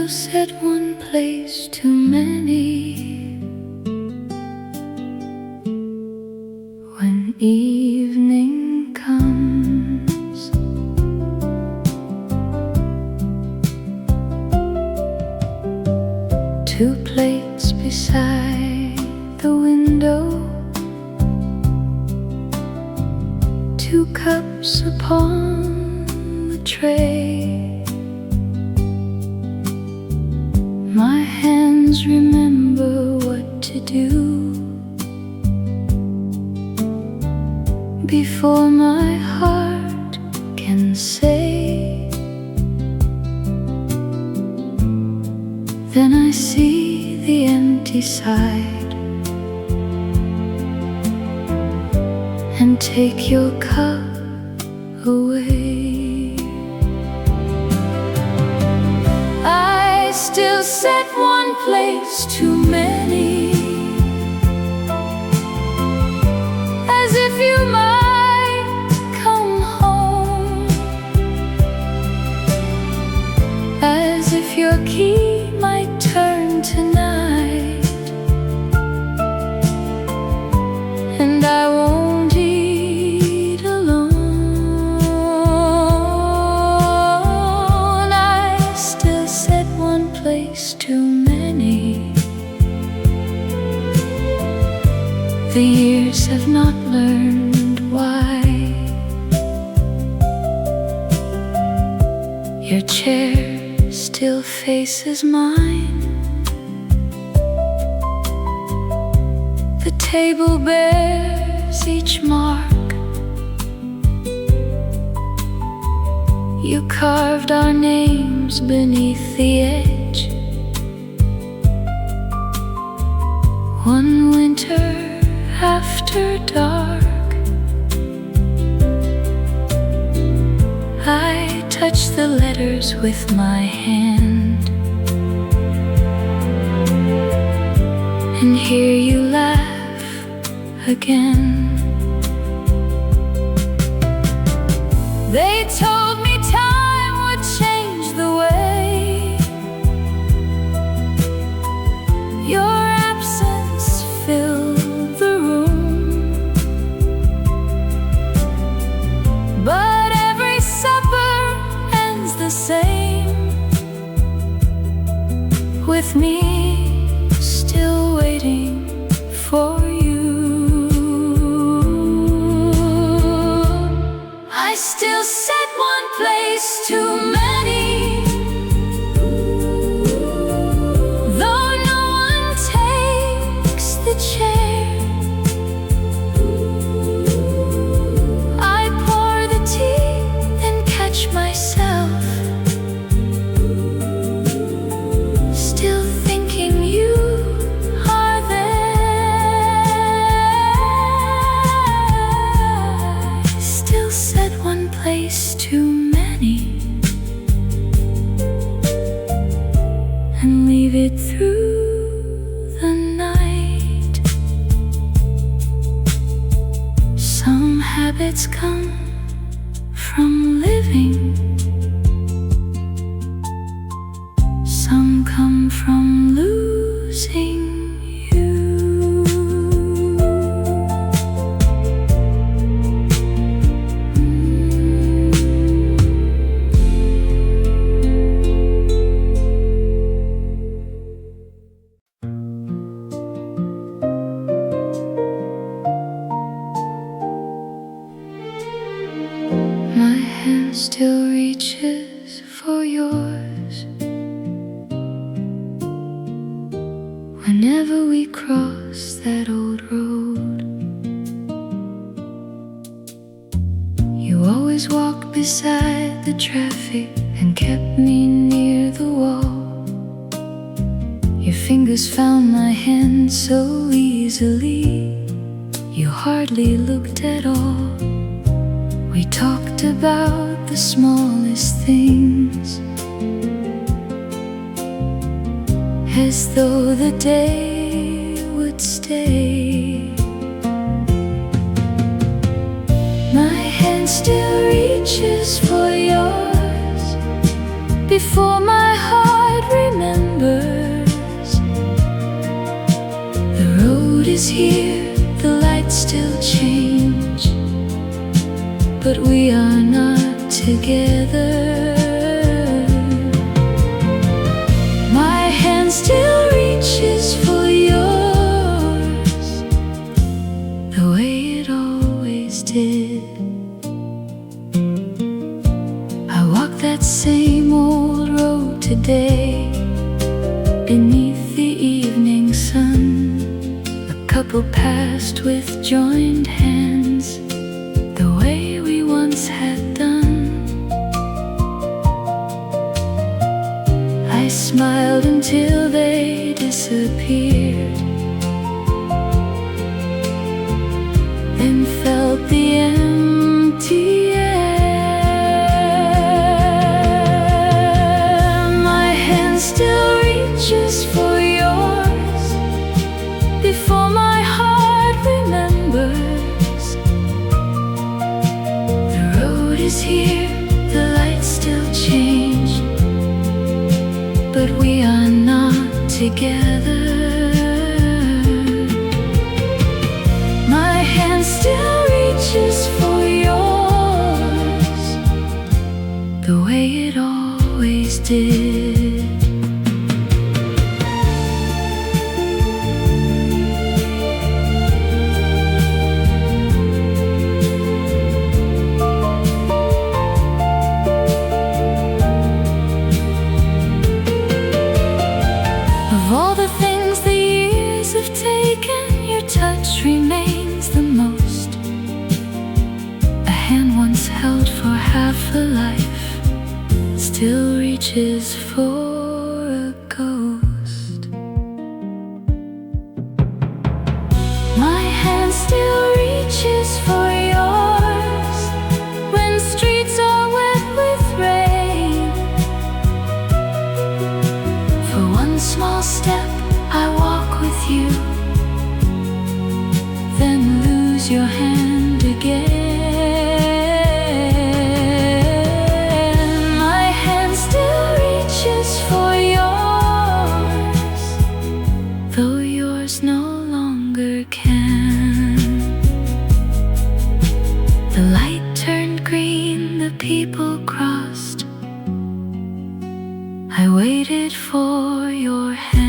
still set one place too many. When evening comes, two plates beside the window, two cups upon the tray. My hands remember what to do before my heart can say. Then I see the empty side and take your cup away. I still set one place too many, as if you might come home, as if your key might turn tonight, and I won't eat alone. I still set one place too many. The years have not learned why. Your chair still faces mine. The table bears each mark. You carved our names beneath the edge. One winter after dark, I touch the letters with my hand and hear you laugh again. They told me time would change the way your absence filled the room, but every supper ends the same, with me still waiting for you. I still set one place too many, though no one takes the chair. I pour the tea, then catch myself still thinking you are there. I still set one place too many and leave it through the night. Some habits come from living, some come from losing you. My hand still reaches for yours whenever we cross that old road. You always walked beside the traffic and kept me near the wall. Your fingers found my hand so easily, you hardly looked at all. We talked about the smallest things, as though the day would stay. My hand still reaches for yours before my heart remembers. is here, the lights still change, but we are not together. My hand still reaches for yours, the way it always did. I walk that same old road today, beneath the evening sun. A couple passed with joined hands, the way we once had done. I smiled until they disappeared, then felt the empty air. My hand still reaches for yours before my heart remembers. The road is here, the lights still change, but we are not together. My hand still reaches for yours, the way it always did. Of all the things the years have taken, your touch remains the most. A hand once held for half a life still reaches for a ghost. My hand still reaches for yours when streets are wet with rain. For one small step I walk with you, then lose your hand again. My hand still reaches for yours, though yours no longer can. The light turned green, the people crossed. I waited for your hand.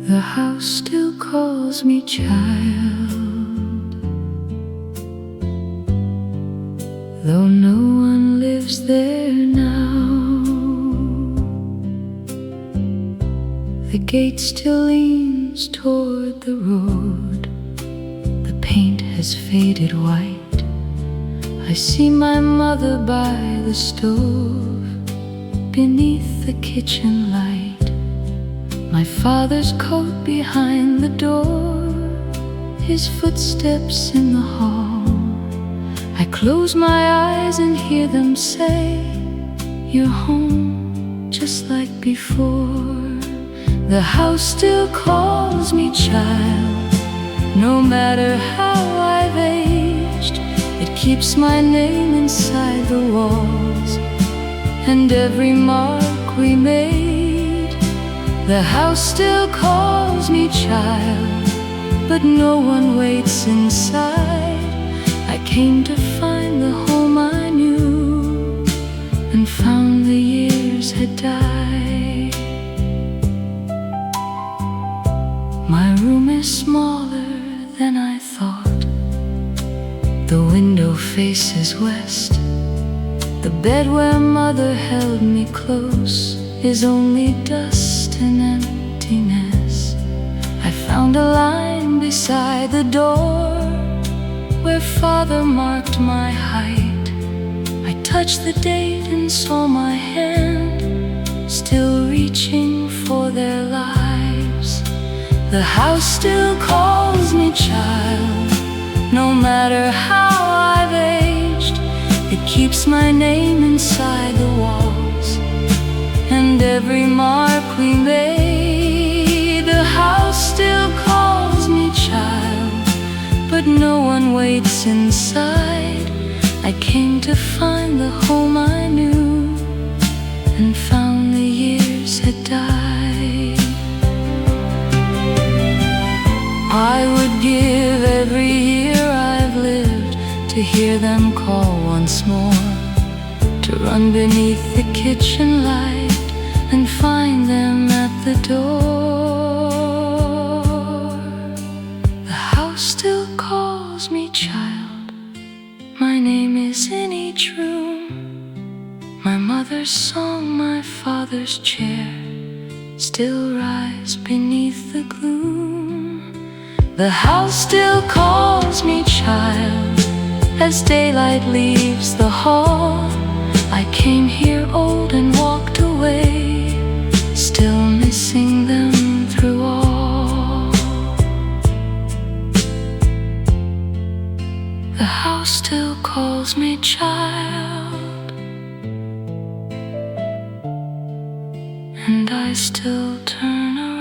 The house still calls me child, though no one lives there now. The gate still leans toward the road, the paint has faded white. I see my mother by the stove, beneath the kitchen light. My father's coat behind the door, his footsteps in the hall. I close my eyes and hear them say, you're home just like before. The house still calls me child, no matter how I've aged. It keeps my name inside the walls, and every mark we made. The house still calls me child, but no one waits inside. I came to find the home I knew, and found the years had died. My room is smaller than I thought. The window faces west. The bed where mother held me close is only dust and emptiness. I found a line beside the door where father marked my height. I touched the date and saw my hand still reaching for their lives. The house still calls me child, no matter how carves my name inside the walls, and every mark we made, the house still calls me child, but no one waits inside. I came to find the home I knew, and found the years had died. I would give every year I've lived to hear them call once more, to run beneath the kitchen light and find them at the door. The house still calls me child, my name is in each room, my mother's song, my father's chair still rise beneath the gloom. The house still calls me child as daylight leaves the hall. I came here old and walked away, still missing them through all. The house still calls me child, and I still turn around.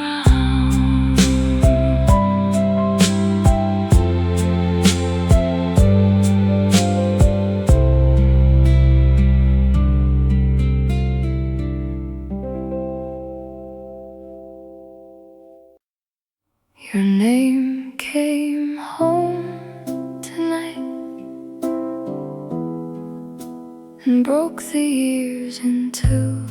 Your name came home tonight and broke the years in two.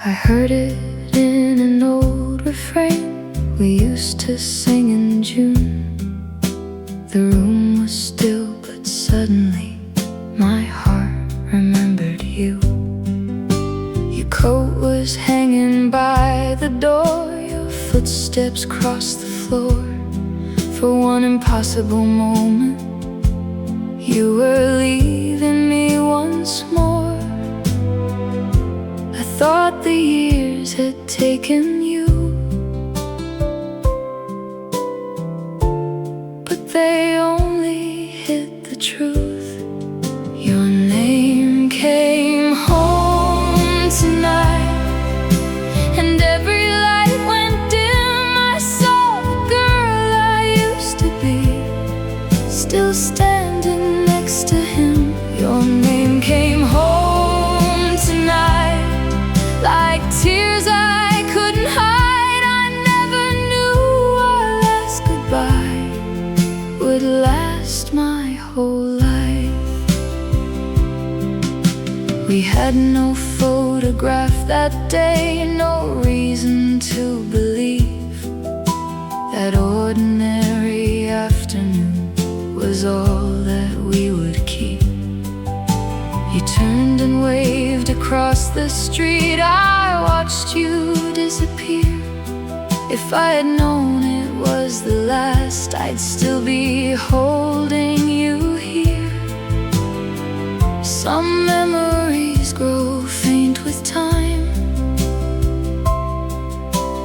I heard it in an old refrain we used to sing in June. The room was still, but suddenly my heart remembered you. Your coat was hanging by the door, your footsteps crossed the floor. For one impossible moment, you were leaving me once more. I thought the years had taken you, but they only hid the truth. Your name came home tonight, and every light went dim. I saw the girl I used to be, still standing next to him. Your name came home tonight, like tears I couldn't hide. I never knew our last goodbye would last my whole life. We had no photograph that day, no reason to believe that ordinary afternoon was all that we would keep. You turned and waved across the street, I watched you disappear. If I had known it was the last, I'd still be holding you here. Some memories grow faint with time,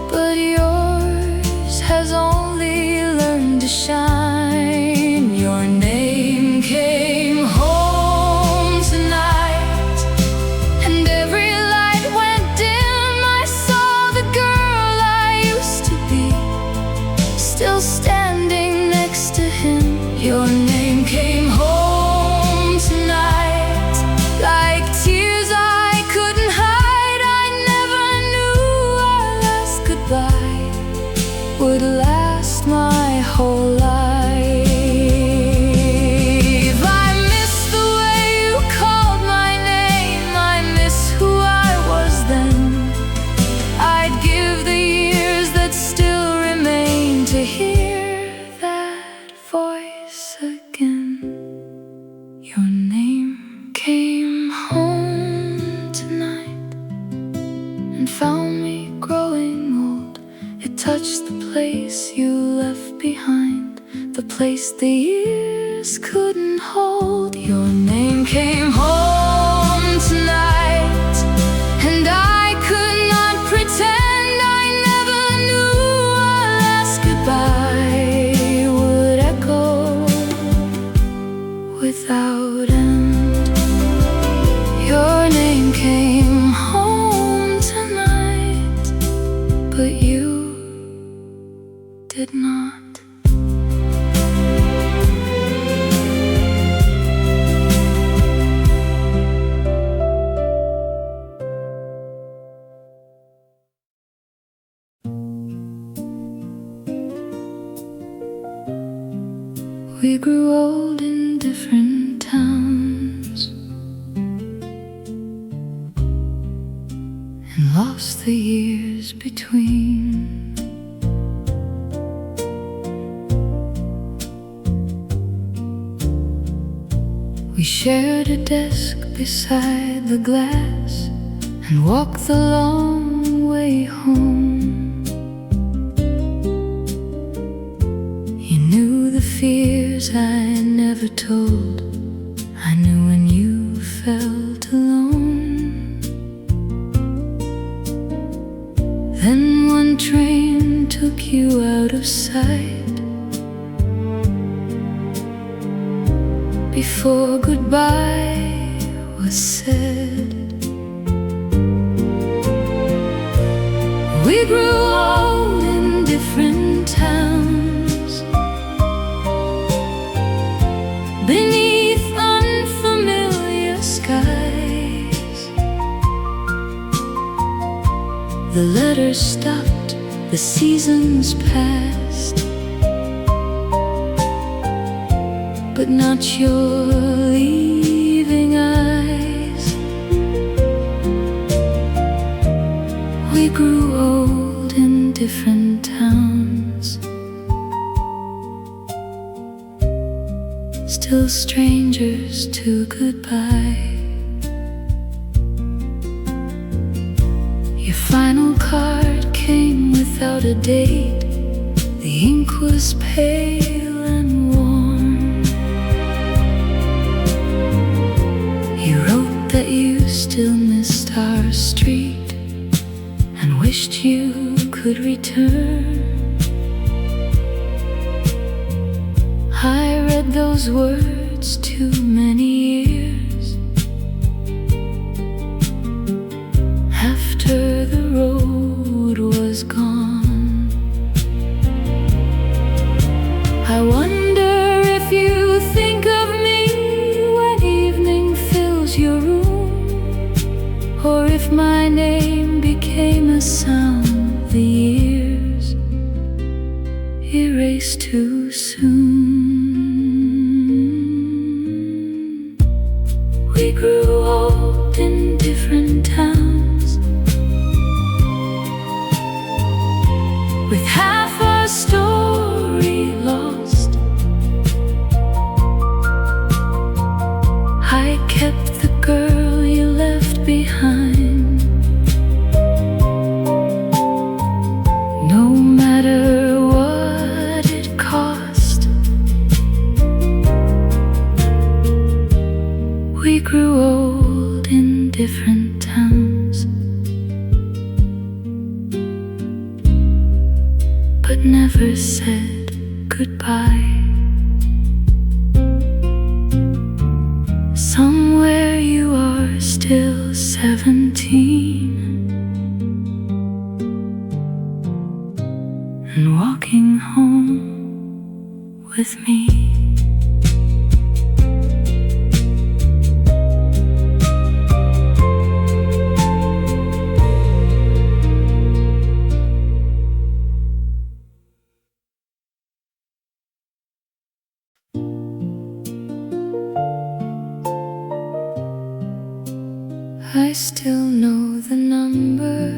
but yours has only learned to shine. Your name came home tonight, and every light went dim. I saw the girl I used to be, still standing next to him. Your name came home tonight, like tears I couldn't hide. I never knew our last goodbye would last my whole life. I miss the way you called my name, I miss who I was then. I'd give the years that still remain to hear that voice again. Your name came home tonight and found me growing old. It touched the place you left behind, the place the years couldn't hold. Your name came home tonight, and I could not pretend I never knew our last goodbye would without end. Your name came home tonight, but you did not. We grew old in different towns and lost the years between. We shared a desk beside the glass and walked the long way home. Fears I never told, I knew when you felt alone. Then one train took you out of sight before goodbye was said. We grew old in different towns, beneath unfamiliar skies. The letters stopped, the seasons passed, but not your leaving eyes. We grew old in different towns, still strangers to goodbye. Your final card came without a date. The ink was pale and warm. You wrote that you still missed our street and wished you could return. I read those words too many years after the road was gone. I wonder if you think of me when evening fills your room, or if my name became a sound the years erased too soon. We grew old in different towns, with half our story lost. I kept the girl you left behind, no matter what it cost. We grew old in different towns, but never said goodbye. Somewhere you are still 17 and walking home with me. I still know the number,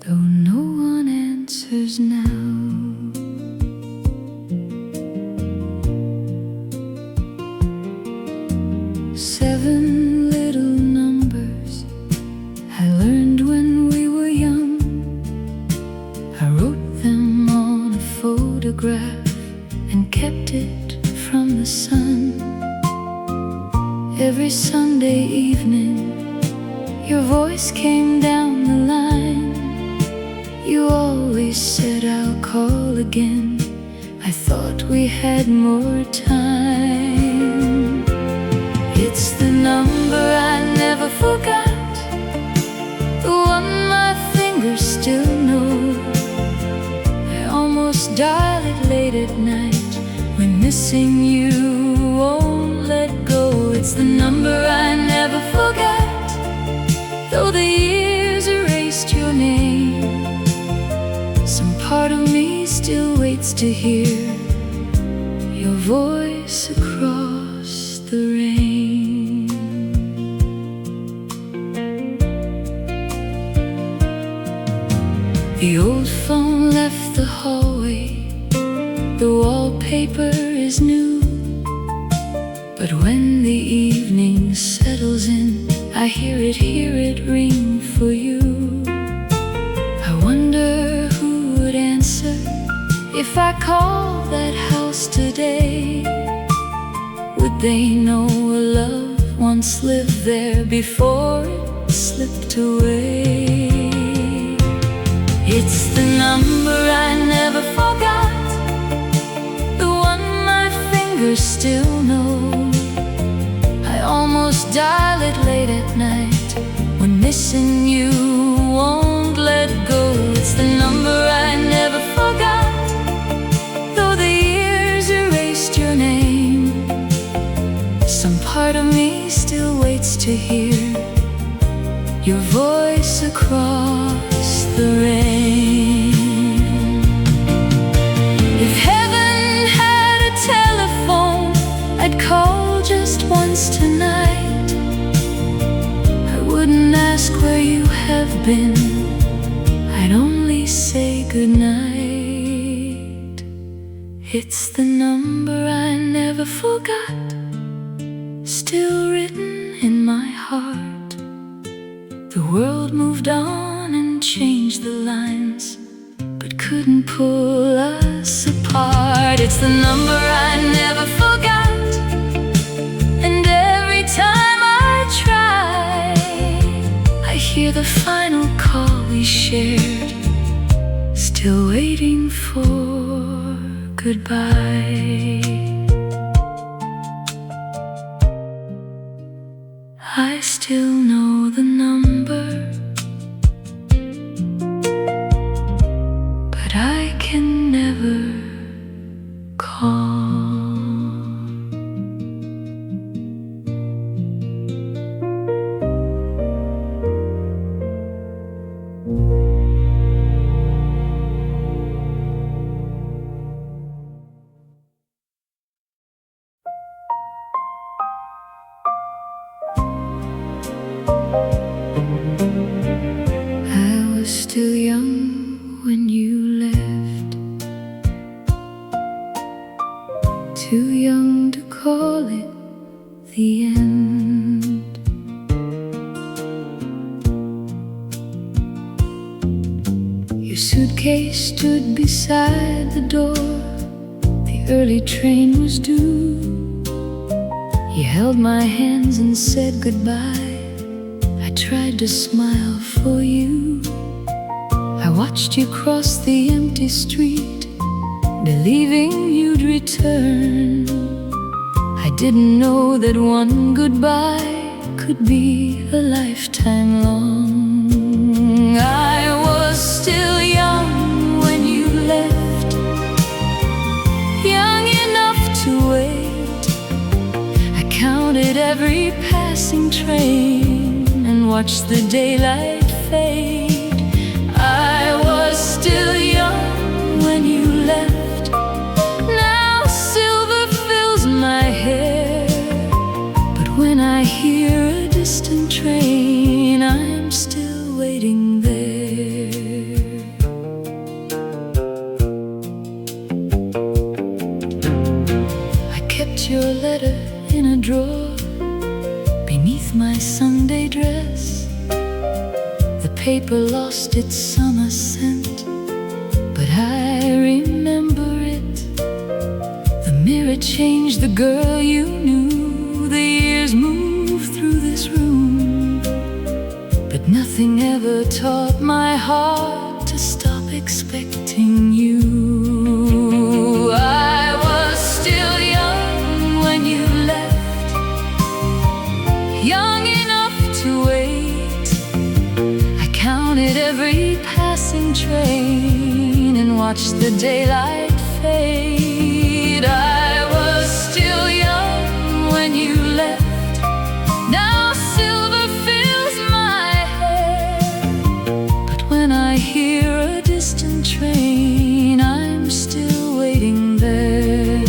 though no one answers now. Seven little numbers I learned when we were young. I wrote them on a photograph and kept it from the sun. Every Sunday evening, your voice came down the line. You always said, I'll call again. I thought we had more time. It's the number I never forgot, the one my fingers still know. I almost dial it late at night when missing you won't let go. It's the number I never forgot, though the years erased your name. Some part of me still waits to hear your voice across the rain. The old phone left the hallway, the wallpaper is new, but when the evening settles in, I hear it ring for you. I wonder who would answer if I call that house today. Would they know a love once lived there before it slipped away? It's the number I never forgot, the one my fingers still know. I almost dial it late at night when missing you won't let go. It's the number I never forgot, though the years erased your name. Some part of me still waits to hear your voice across the rain. If heaven had a telephone, I'd call just once tonight. I wouldn't ask where you have been, I'd only say goodnight. It's the number I never forgot, still written in my heart. The world moved on and changed the lines, but couldn't pull us apart. It's the number I never forgot, and every time I try, I hear the final call we shared, still waiting for goodbye. I still know the number, but I can never call. I was still young when you left, too young to call it the end. Your suitcase stood beside the door, the early train was due. You held my hands and said goodbye. I tried to smile for you. I watched you cross the empty street, believing you'd return. I didn't know that one goodbye could be a lifetime long. I was still young when you left, young enough to wait. I counted every passing train and watched the daylight fade. I was still young when you left. Now silver fills my hair, but when I hear a distant train, I'm still waiting there. I kept your letter in a drawer beneath my Sunday dress. The paper lost its summer scent, but I remember it. The mirror changed the girl you knew. The years moved through this room, but nothing ever taught my heart to stop expecting you. watched the daylight fade. I was still young when you left. Now silver fills my hair. But when I hear a distant train, I'm still waiting there.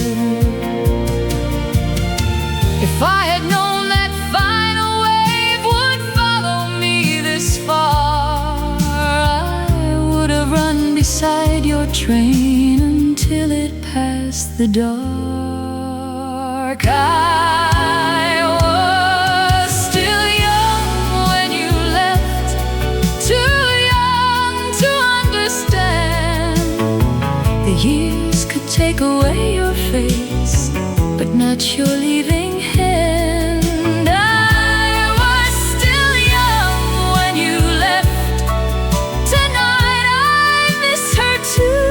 If I had known that final wave would follow me this far, I would have run beside your train until it passed the dark. I was still young when you left, too young to understand. The years could take away your face, but not your leaving hand. I was still young when you left. Tonight I miss her too.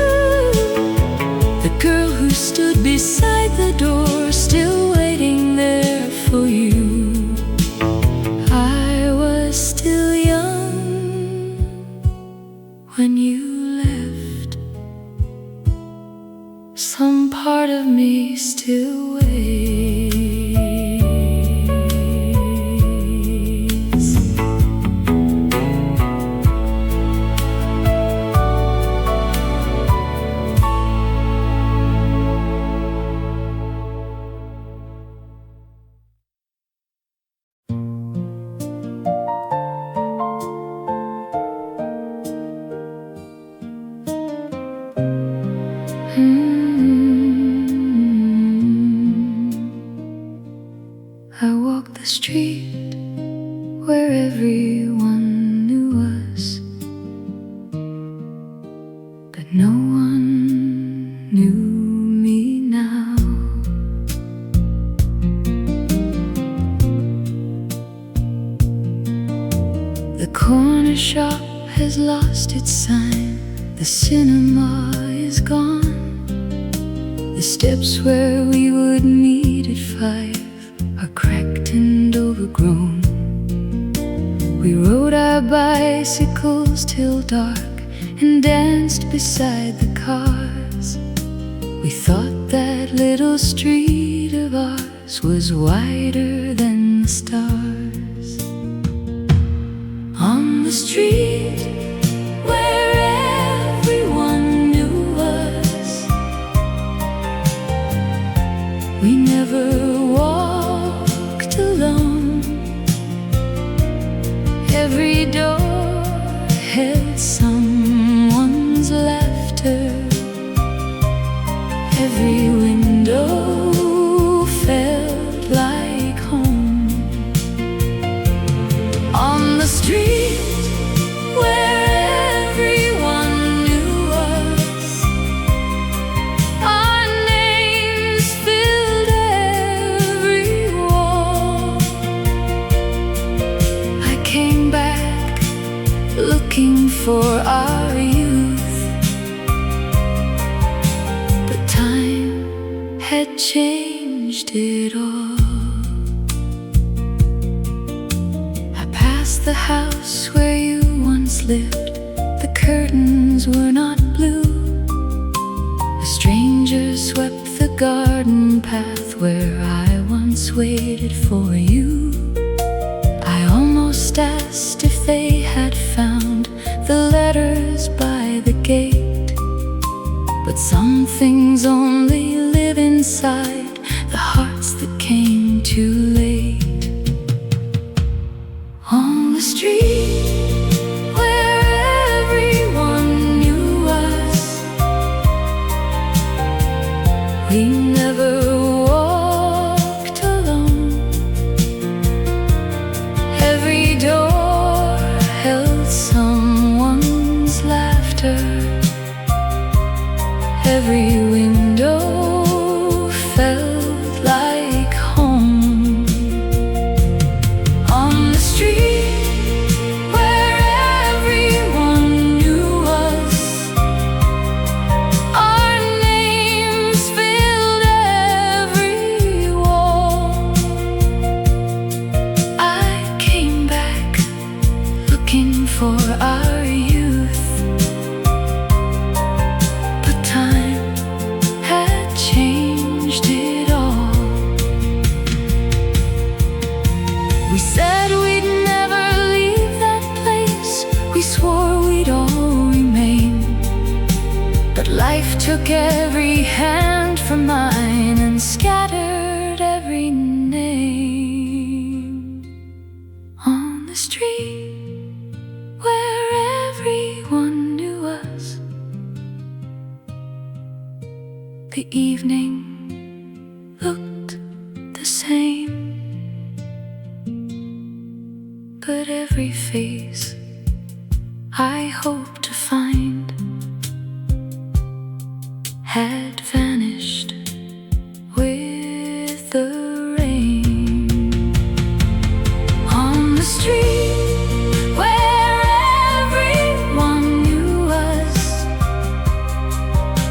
The girl who stood beside the door, still waiting there for you. I was still young when you left. Some part of me still waits. I walked the street where everyone knew us, but no one knew me now. The corner shop has lost its sign. The cinema is gone. The steps where we would meet at 5 are cracked and overgrown. We rode our bicycles till dark and danced beside the cars. We thought that little street of ours was wider than the stars. On the street where everyone knew us, we never walked alone. Every door held someone's laughter. Every window felt like home. On the street where everyone knew us, our names filled every wall. I came back looking for our youth, but time had changed it all. I passed the house where you once lived. The curtains were not blue. A stranger swept the garden path where I once waited for you. I almost asked if they had found the letters by the gate, but some things only live inside the hearts that came too late. On the street where everyone knew us, we never walked alone. Every door held someone's laughter. Every window felt like home. On the street where everyone knew us, our names filled took every hand from mine and scattered every name on the street where everyone knew us. The evening looked the same, but every face I hoped to find had vanished with the rain. On the street where everyone knew us,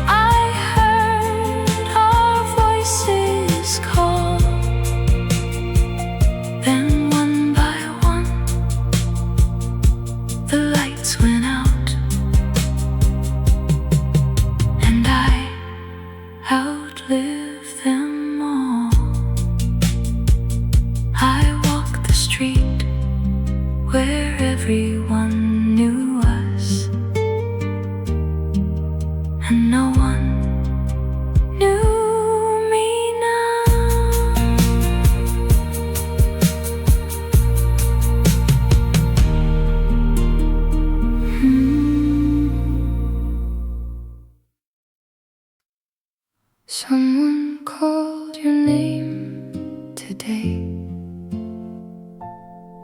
I heard our voices call. Then one by one the lights went out, and I outlived them all. I walked the street where everyone knew us, and no one knew me now. Someone called your name today,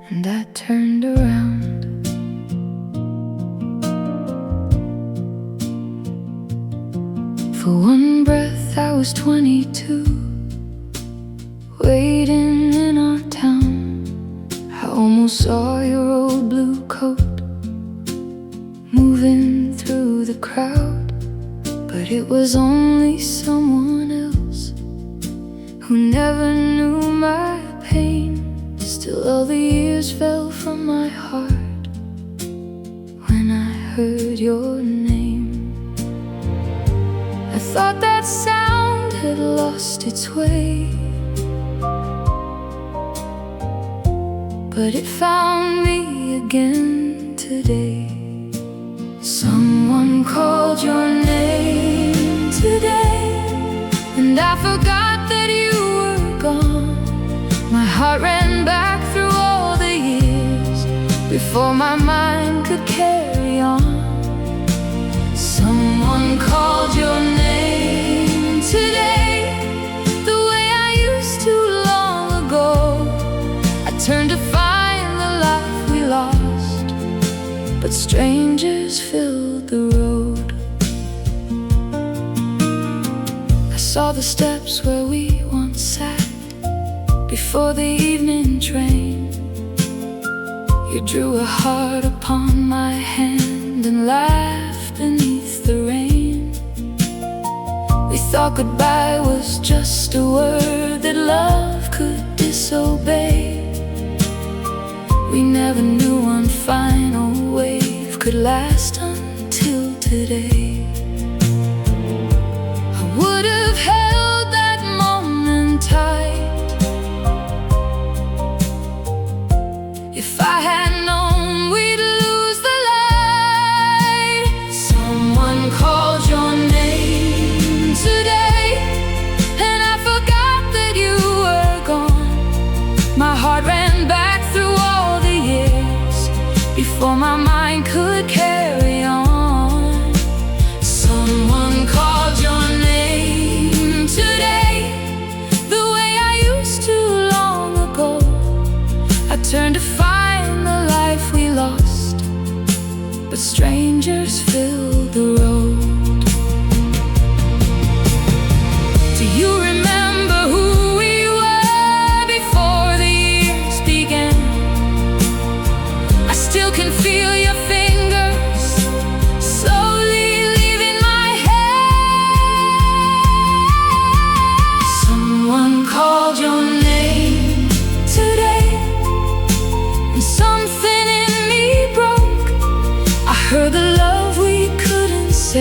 and I turned around. For one breath I was 22, waiting in our town. I almost saw your old blue coat moving through the crowd, but it was only someone else who never knew my pain. Still all the years fell from my heart when I heard your name. I thought that sound had lost its way, but it found me again today. Someone called your name today, and I forgot that you were gone. My heart ran back through all the years before my mind could carry on. Someone called your name today, the way I used to long ago. I turned to find the life we lost, but strangers filled the road. I saw the steps where we once sat before the evening train. You drew a heart upon my hand and laughed beneath the rain. We thought goodbye was just a word that love could disobey. We never knew one final wave could last until today. I would have held that moment tight if I had known we'd lose the light. Someone called your name today, and I forgot that you were gone. My heart ran back through all the years before my mind could carry on. Someone called your name today, the way I used to long ago. I turned to find the life we lost, but strangers filled the road. Do you remember who we were before the years began? I still can feel your fingers slowly leaving my hand. Someone called your name today, and something in me broke. I heard the love we couldn't say.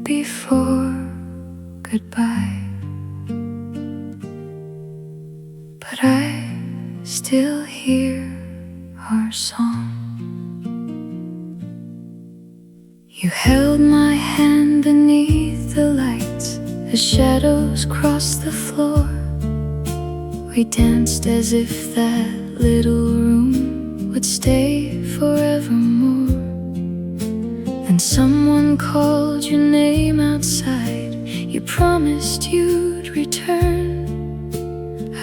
before goodbye, but I still hear our song. You held my hand beneath the lights as shadows crossed the floor. We danced as if that little room would stay forevermore. Then someone called your name outside. You promised you'd return.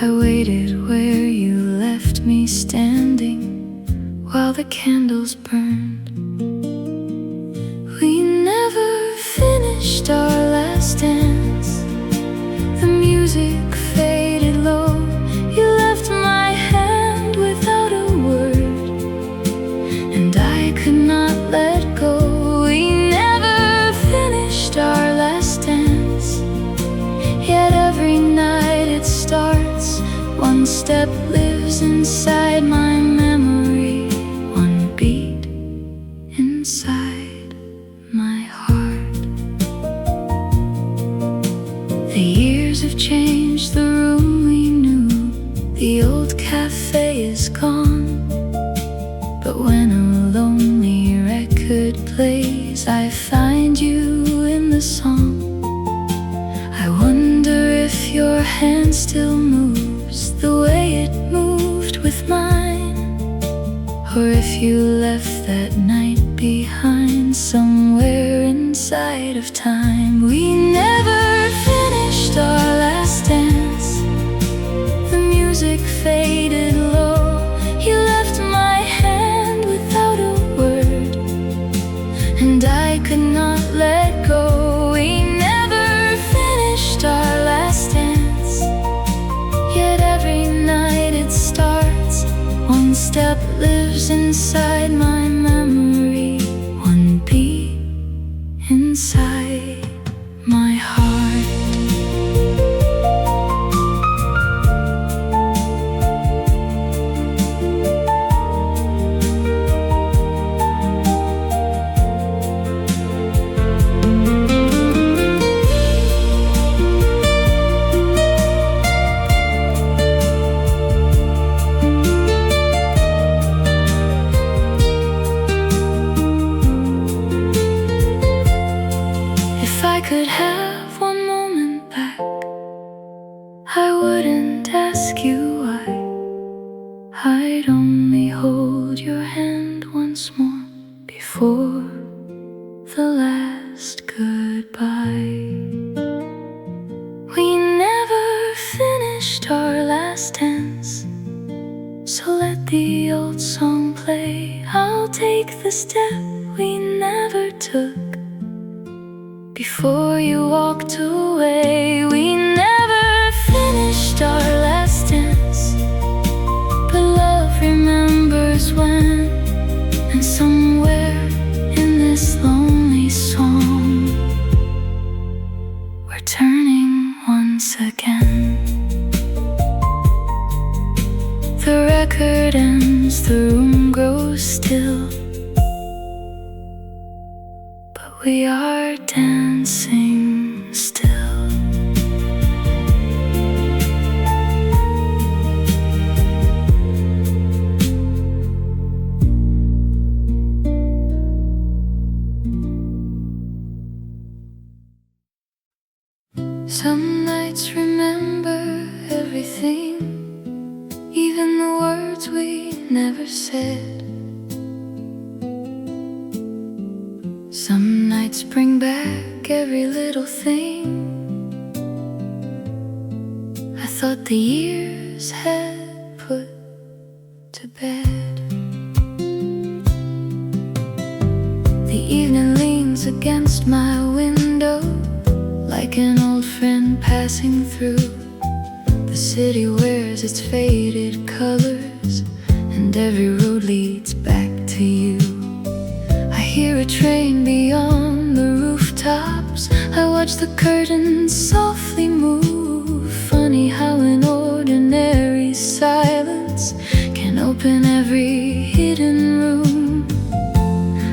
I waited where you left me standing while the candles burned. We never finished our last dance. The music faded low. You left my hand without a word, and I could not let go. We never finished our last dance, yet every night it starts. One step lives inside my memory, one beat inside my heart. The years have changed the room we knew. The old cafe is gone, but when a lonely record plays, I find you in the song. I wonder if your hand still moves the way it moved with mine, or if you left that night behind somewhere inside of time. We never finished our last dance. The music faded low. You left my hand without a word, and I could not let go. We never finished our last dance, yet every night it starts. One step lives inside my memory, one beat inside my heart. If I could have one moment back, I wouldn't ask you why. I'd only hold your hand once more before the last goodbye. We never finished our last dance, so let the old song play. I'll take the step we never took before you walked away. We never finished our last dance, but love remembers when. And somewhere in this lonely song, we're turning once again. The record ends, the room grows still, but we are dancing still. Some nights remember everything, even the words we never said. Some nights bring back every little thing I thought the years had put to bed. The evening leans against my window like an old friend passing through. The city wears its faded colors, and every road leads back to you. I hear a train beyond the rooftops. I watch the curtains softly move. Funny how an ordinary silence can open every hidden room.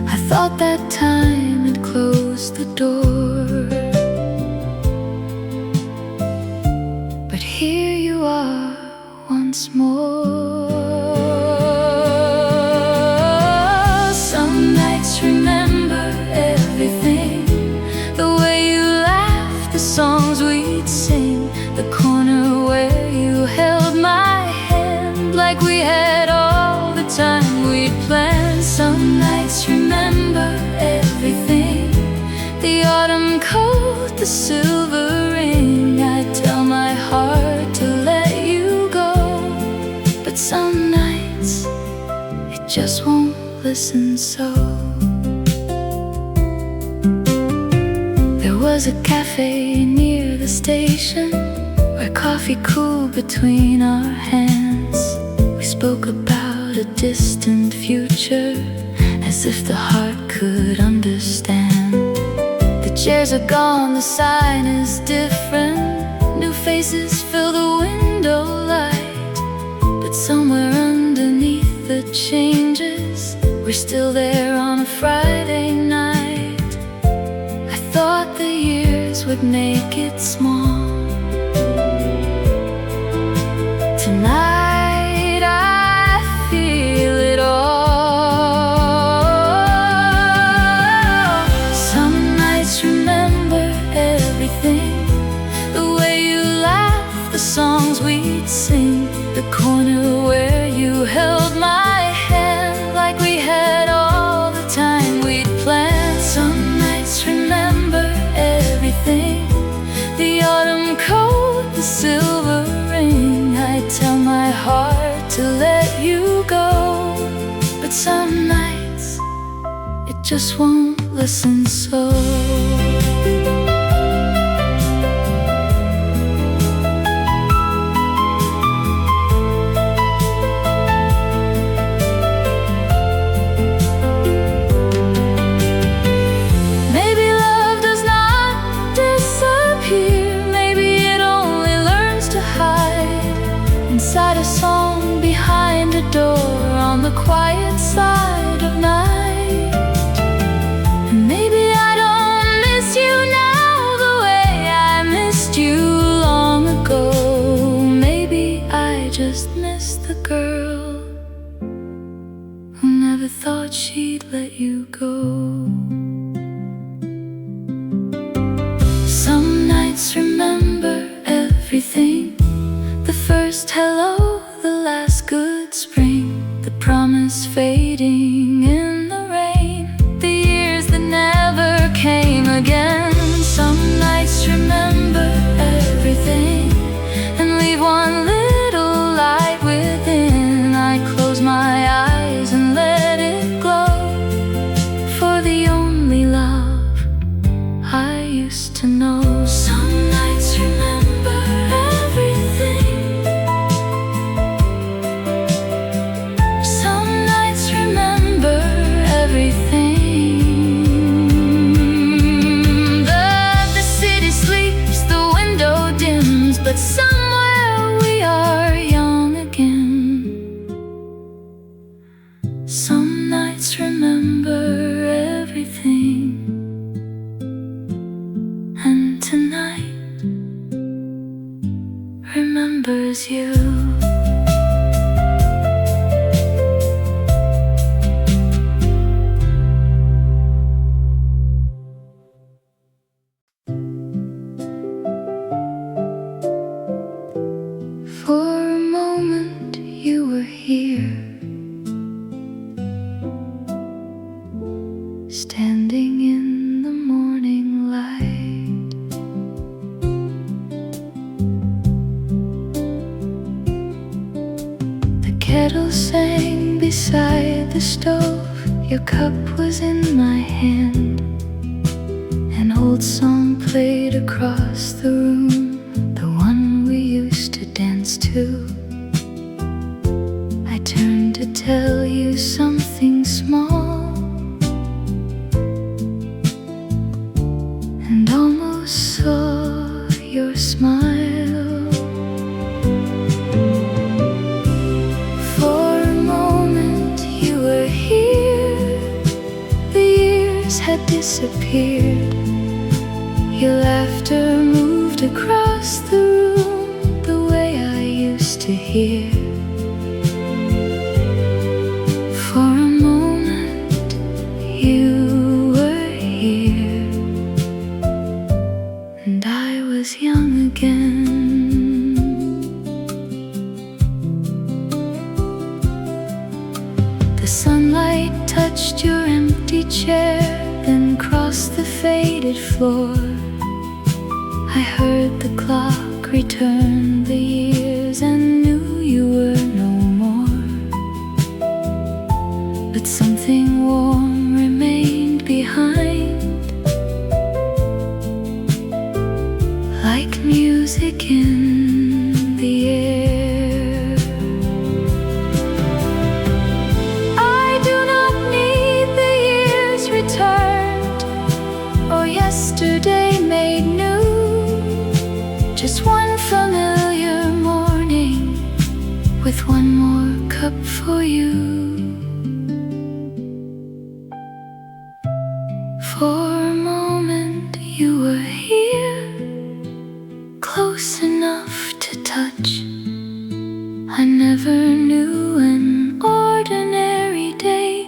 I thought that time had closed the door, once more. Some nights remember everything, the way you laughed, the songs we'd sing, the corner where you held my hand like we had all the time we'd planned. Some nights remember everything, the autumn coat, the silver ring. I'd tell my heart to let you go, but some nights it just won't listen. So there was a cafe near the station where coffee cooled between our hands. We spoke about a distant future as if the heart could understand. The chairs are gone, the sign is different, new faces fill the window light, but somewhere underneath the changes, we're still there on a Friday night. I thought the years would make it small. Tonight I feel it all. Some nights remember everything, the way you laughed, the songs we'd sing, the corner where you held my hand like we had all the time we'd planned. Some nights remember everything, the autumn coat, the silver ring. I tell my heart to let you go, but some nights it just won't listen. So inside a song behind a door on the quiet side of night. And maybe I don't miss you now the way I missed you long ago. Maybe I just miss the girl who never thought she'd let you go. Some nights remember everything, the first hello, the last good spring, the promise fading in the rain, the years that never came again. Some nights remember everything and leave one little light within. I close my eyes and let it glow for the only love I used to know. Some nights remember everything, but somewhere we are young again. Some nights remember everything, and tonight remembers you. Standing in the morning light, the kettle sang beside the stove, your cup was in my hand, an old song played across the room, the one we used to dance to. I turned to tell you something small, and almost saw your smile. For a moment you were here, the years had disappeared, your laughter moved across the room the way I used to hear. was young again. The sunlight touched your empty chair, then crossed the faded floor. I heard the clock return the years and knew you were no more. But something warm remained behind, like music in the air. I do not need the years returned or yesterday made new. Just one familiar morning with one more cup for you. For a moment you were here, close enough to touch. I never knew an ordinary day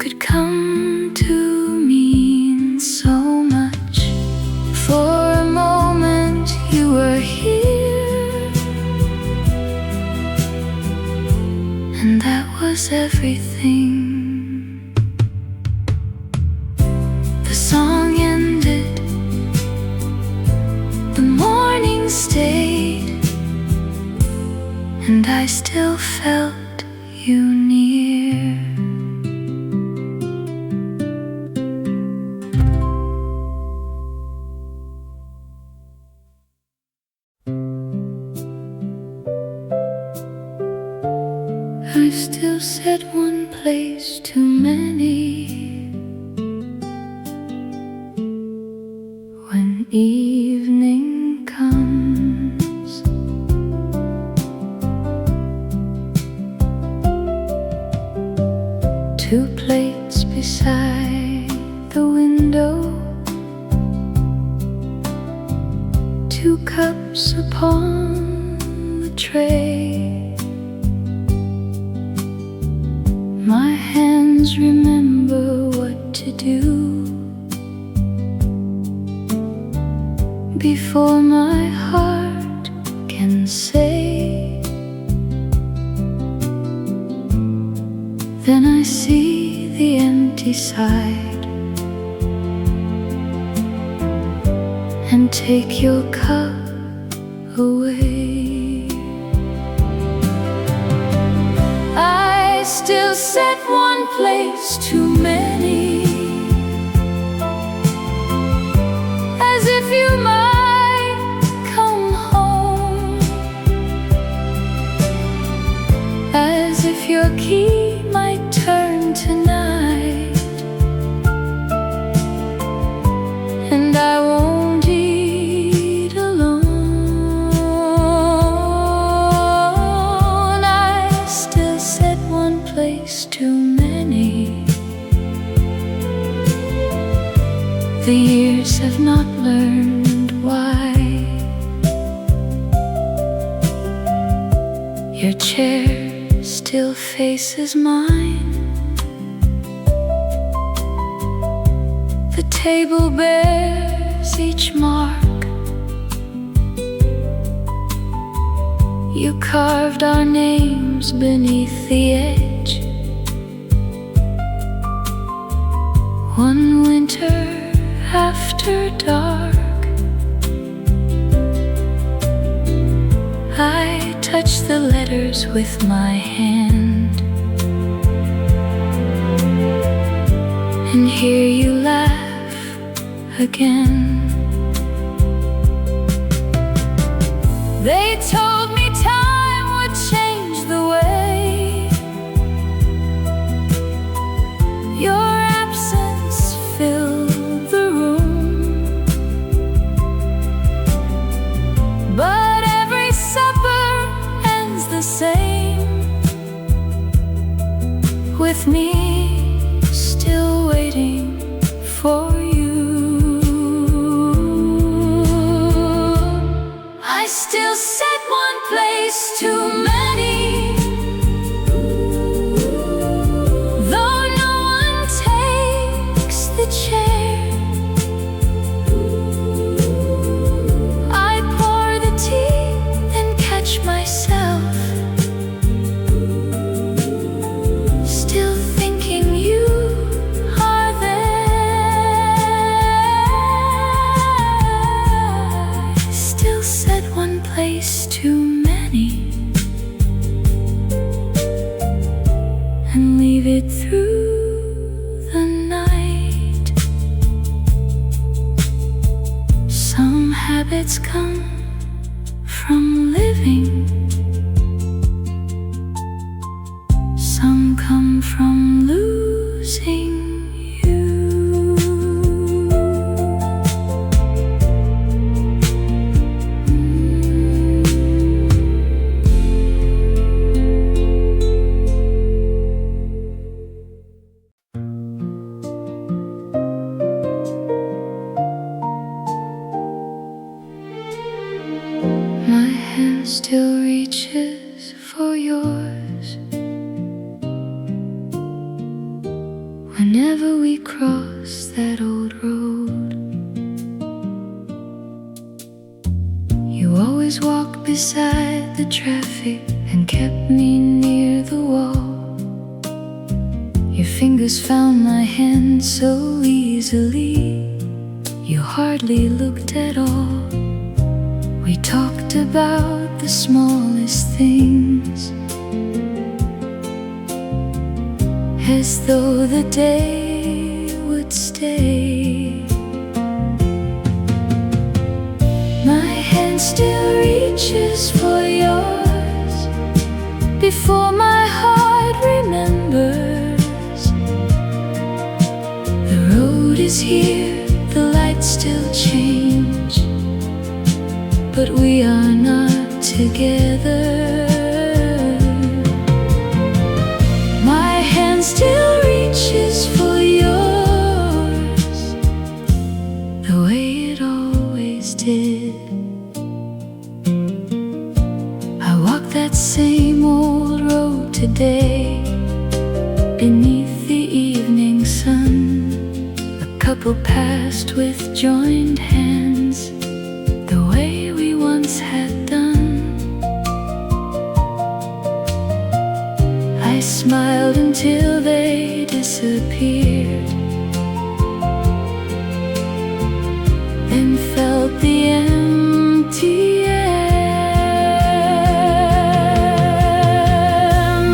could come to mean so much. For a moment you were here, and that was everything. The song ended, the morning stayed, and I still felt you near. I still said one place too many when evening comes. Two plates beside the window, two cups upon the tray. My hands remember what to do before my heart can say. Then I see the empty side and take your cup away. I still set one place too many, as if you might come home, as if your key might turn tonight, and I won't eat alone. I still said one place too many. The years have not learned why. Your chair still faces mine. The table bears each mark. You carved our names beneath the edge. One winter after dark, I touch the letters with my hand and hear you laugh again. They told me time would change the way your absence filled the room, but every supper ends the same, with me still waiting for you. I still said one place too many, though no one takes the chair. habits come from living. Some come from losing you. My hand still reaches for yours whenever we cross that old road. You always walked beside the traffic and kept me near the wall. Your fingers found my hand so easily, you hardly looked at all. We talked about the smallest things, as though the day would stay. My hand still reaches for yours before my heart remembers. The road is here, the lights still change, but we are not together. My hand still reaches for yours the way it always did. I walk that same old road today beneath the evening sun. A couple passed with joined hands the way we once had done. I smiled until they disappeared, then felt the empty air.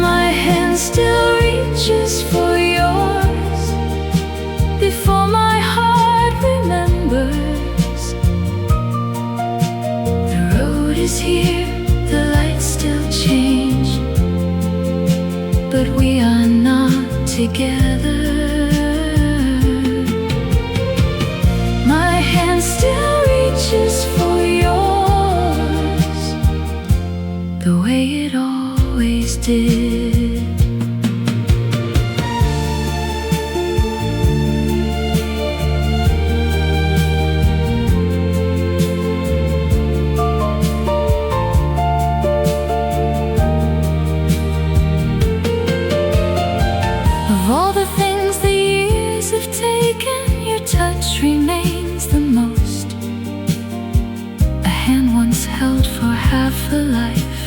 My hand still reaches for yours before my heart remembers. The road is here, the lights still change, but we are not together. My hand still reaches for yours the way it always did. Of all the things the years have taken, your touch remains the most. A hand once held for half a life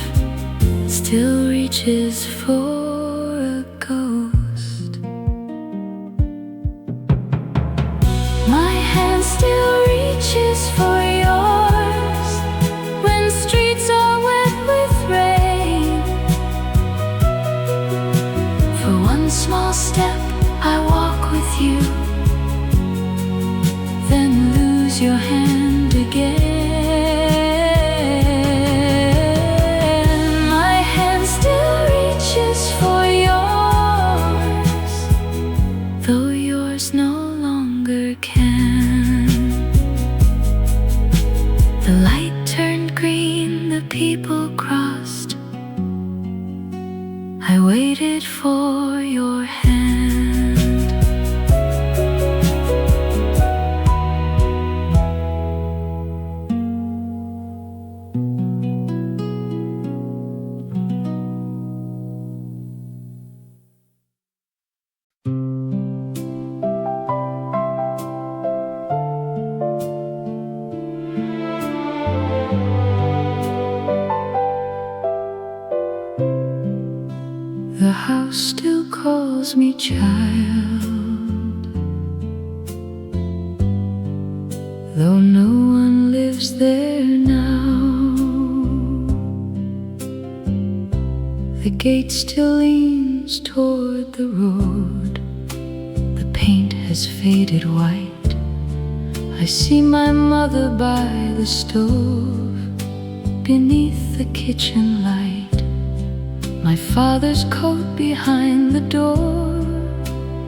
still reaches for a ghost. My hand still reaches for yours when streets are wet with rain. For one small step I walk with you, then lose your hand again. My hand still reaches for yours, though yours no longer can. The light turned green, the people crossed. I waited for your hand. The house still calls me child, though no one lives there now. The gate still leans toward the road, paint has faded white. I see my mother by the the stove, beneath the kitchen light, my father's coat behind the door,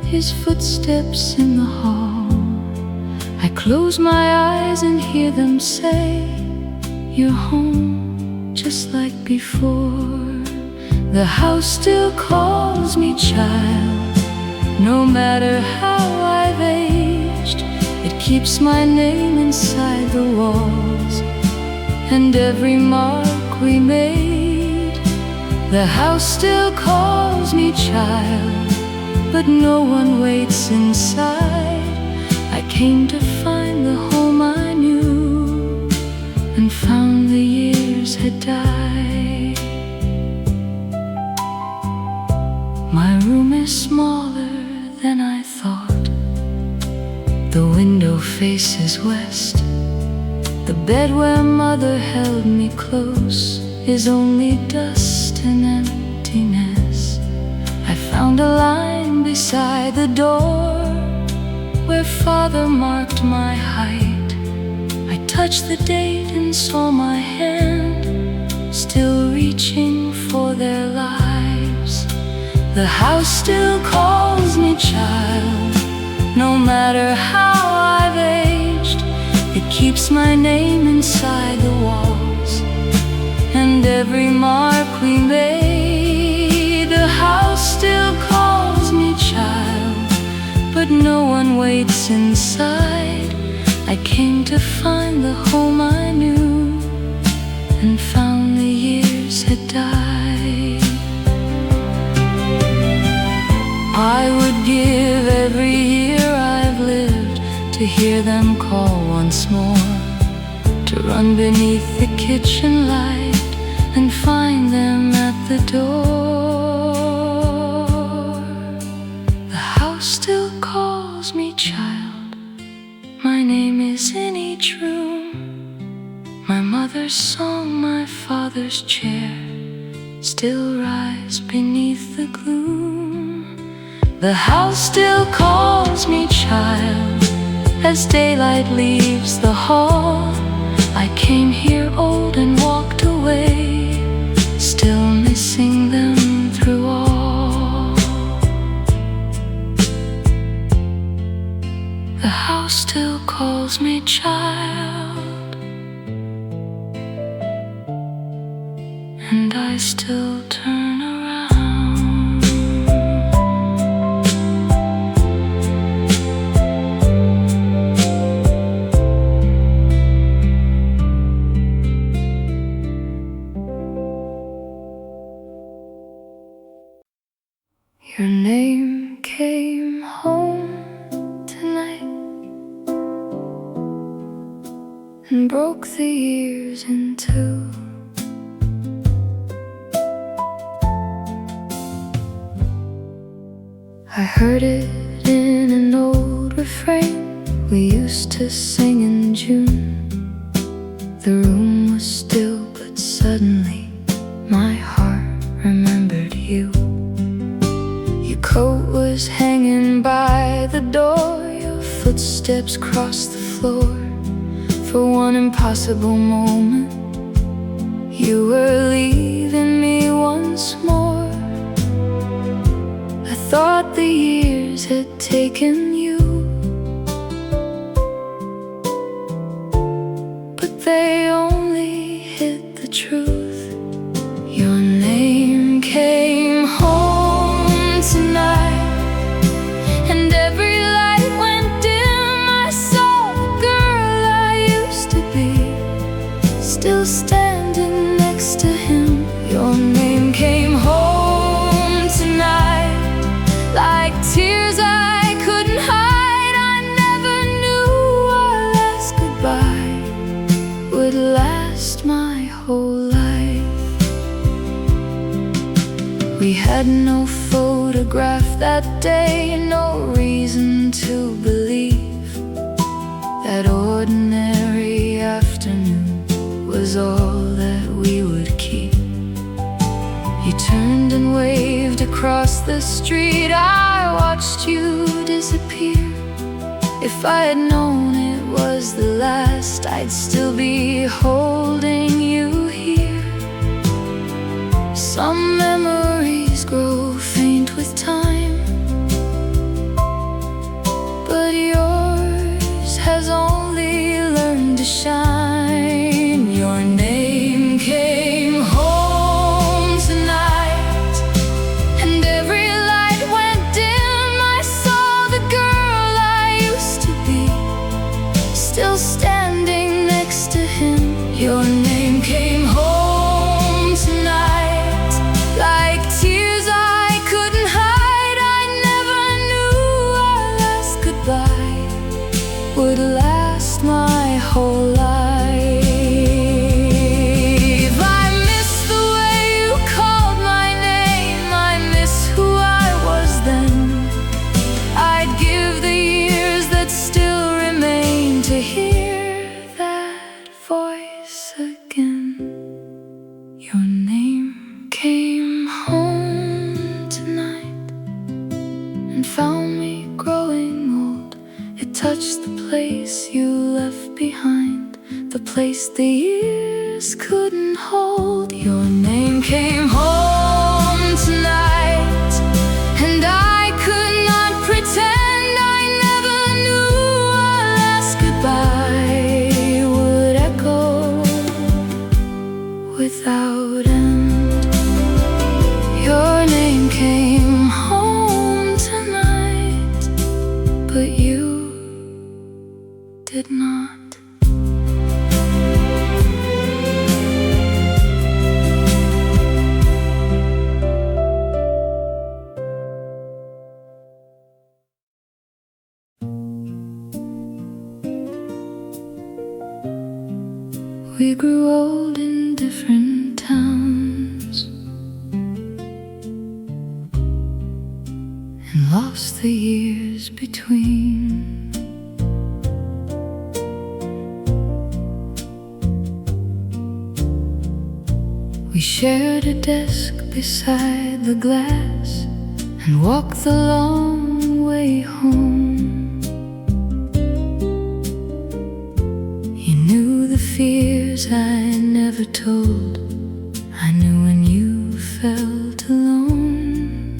his footsteps in the hall. I close my eyes and hear them say, "You're home just like before." The house still calls me child, no matter how I've aged. It keeps my name inside the walls and every mark we made. The house still calls me child, but no one waits inside. I came to find the home I knew and found the years had died. My room is smaller than I thought. The window faces west. The bed where mother held me close is only dust and emptiness. I found a line beside the door where father marked my height. I touched the date and saw my hand still reaching for their lives. The house still calls me child, no matter how I've aged. It keeps my name inside the walls and every mark we made. The house still calls me child, but no one waits inside. I came to find the home I knew and found the years had died. I would give every year I've lived to hear them call once more, to run beneath the kitchen light and find them at the door. The house still calls me child, my name is in each room. My mother's song, my father's chair still rise beneath the gloom. The house still calls me child as daylight leaves the hall. I came here old and walked away, still missing them through all. The house still calls me child, and I still turn around. Your name came home tonight and broke the years in two. I heard it in an old refrain we used to sing in June. The room was still, but suddenly my heart remembered you. Your coat was hanging by the door, your footsteps crossed the floor. For one impossible moment, you were leaving me once more. I thought the years had taken you, but they only hid the truth. Your name came home tonight, and every light went dim. I saw the girl I used to be, still standing next to him. Your name came home tonight, like tears I couldn't hide. I never knew our last goodbye would last my whole life. We had no photograph that day, no reason to believe that ordinary afternoon was all that we would keep. You turned and waved across the street. I watched you disappear. If I had known it was the last, I'd still be holding you here. Some memories grow faint with time, but yours has only learned to shine. Your name came home tonight, and every light went dim. I saw the girl I used to be, still standing next to him. Your name came home tonight, like tears I couldn't hide. I never knew our last goodbye would last my whole life. I miss the way you called my name, I miss who I was then. I'd give the years that still remain to hear that voice again. Your name came home tonight and found me growing old. It touched the place you left behind, the place the years couldn't hold. Your name came home tonight, and I could not pretend I never knew our last goodbye would echo without end. Your name came home tonight, but you did not. We grew old in different towns and lost the years between. We shared a desk beside the glass and walked the long way home. You knew the fears I never told, I knew when you felt alone.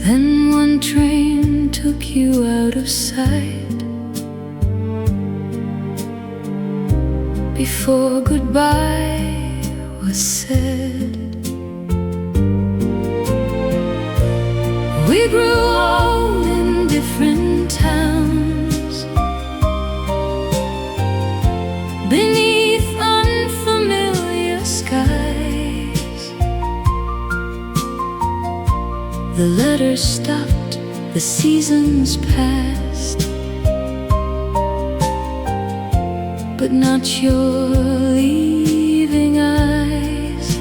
Then one train took you out of sight before goodbye was said. We grew old in different towns, beneath unfamiliar skies. The letters stopped, the seasons passed, but not your leaving eyes.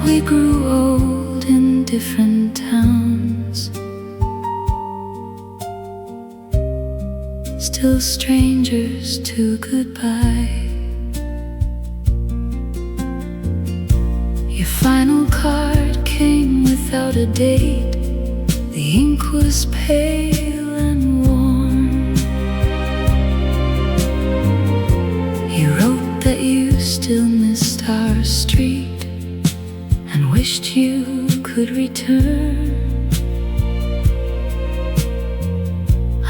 We grew old in different towns, still strangers to goodbye. Your final card came without a date, the ink was pale and warm. You wrote that you still missed our street and wished you could return.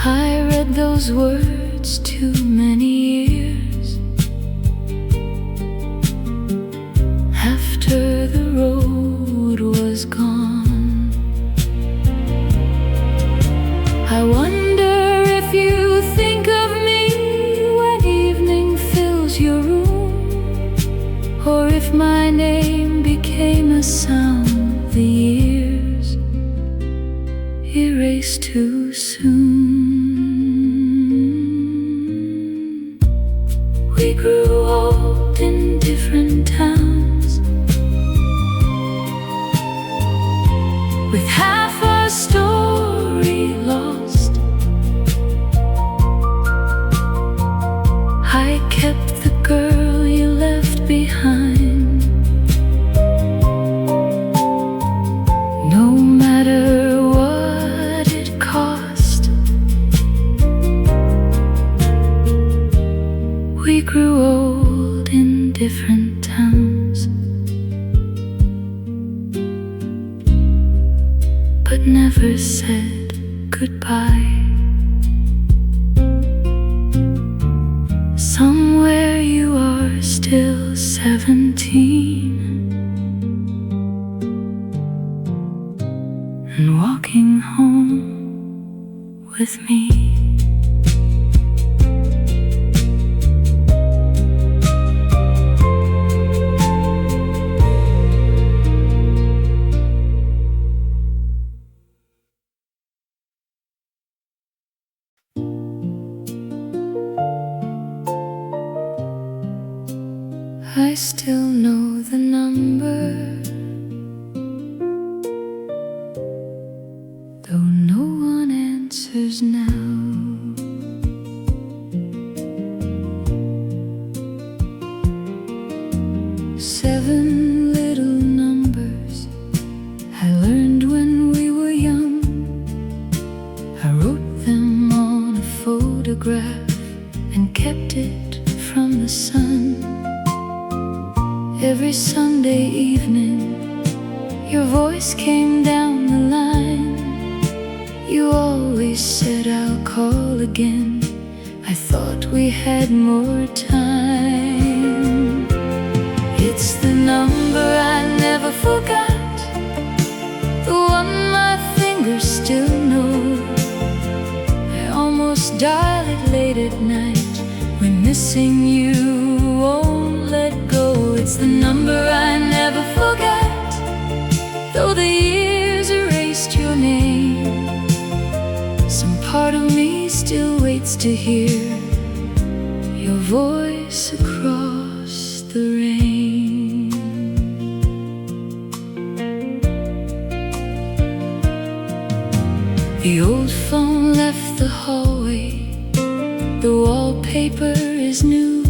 I read those words too many years after the road was gone. I wonder if you think of me when evening fills your room, or if my name became a sound the years erased too soon. We grew old in different towns, with half our story lost. I kept the girl you left behind. No matter what grew old in different towns, but never said goodbye. Somewhere you are still 17 and walking home with me. I still know the number, though no one answers now. Seven little numbers I learned when we were young. I wrote them on a photograph and kept it from the sun. Every Sunday evening, your voice came down the line. You always said, I'll call again. I thought we had more time. It's the number I never forgot, the one my fingers still know. I almost dial it late at night when missing you won't let go. It's the number I never forgot, though the years erased your name. Some part of me still waits to hear your voice across the rain. The old phone left the hallway, the wallpaper is new.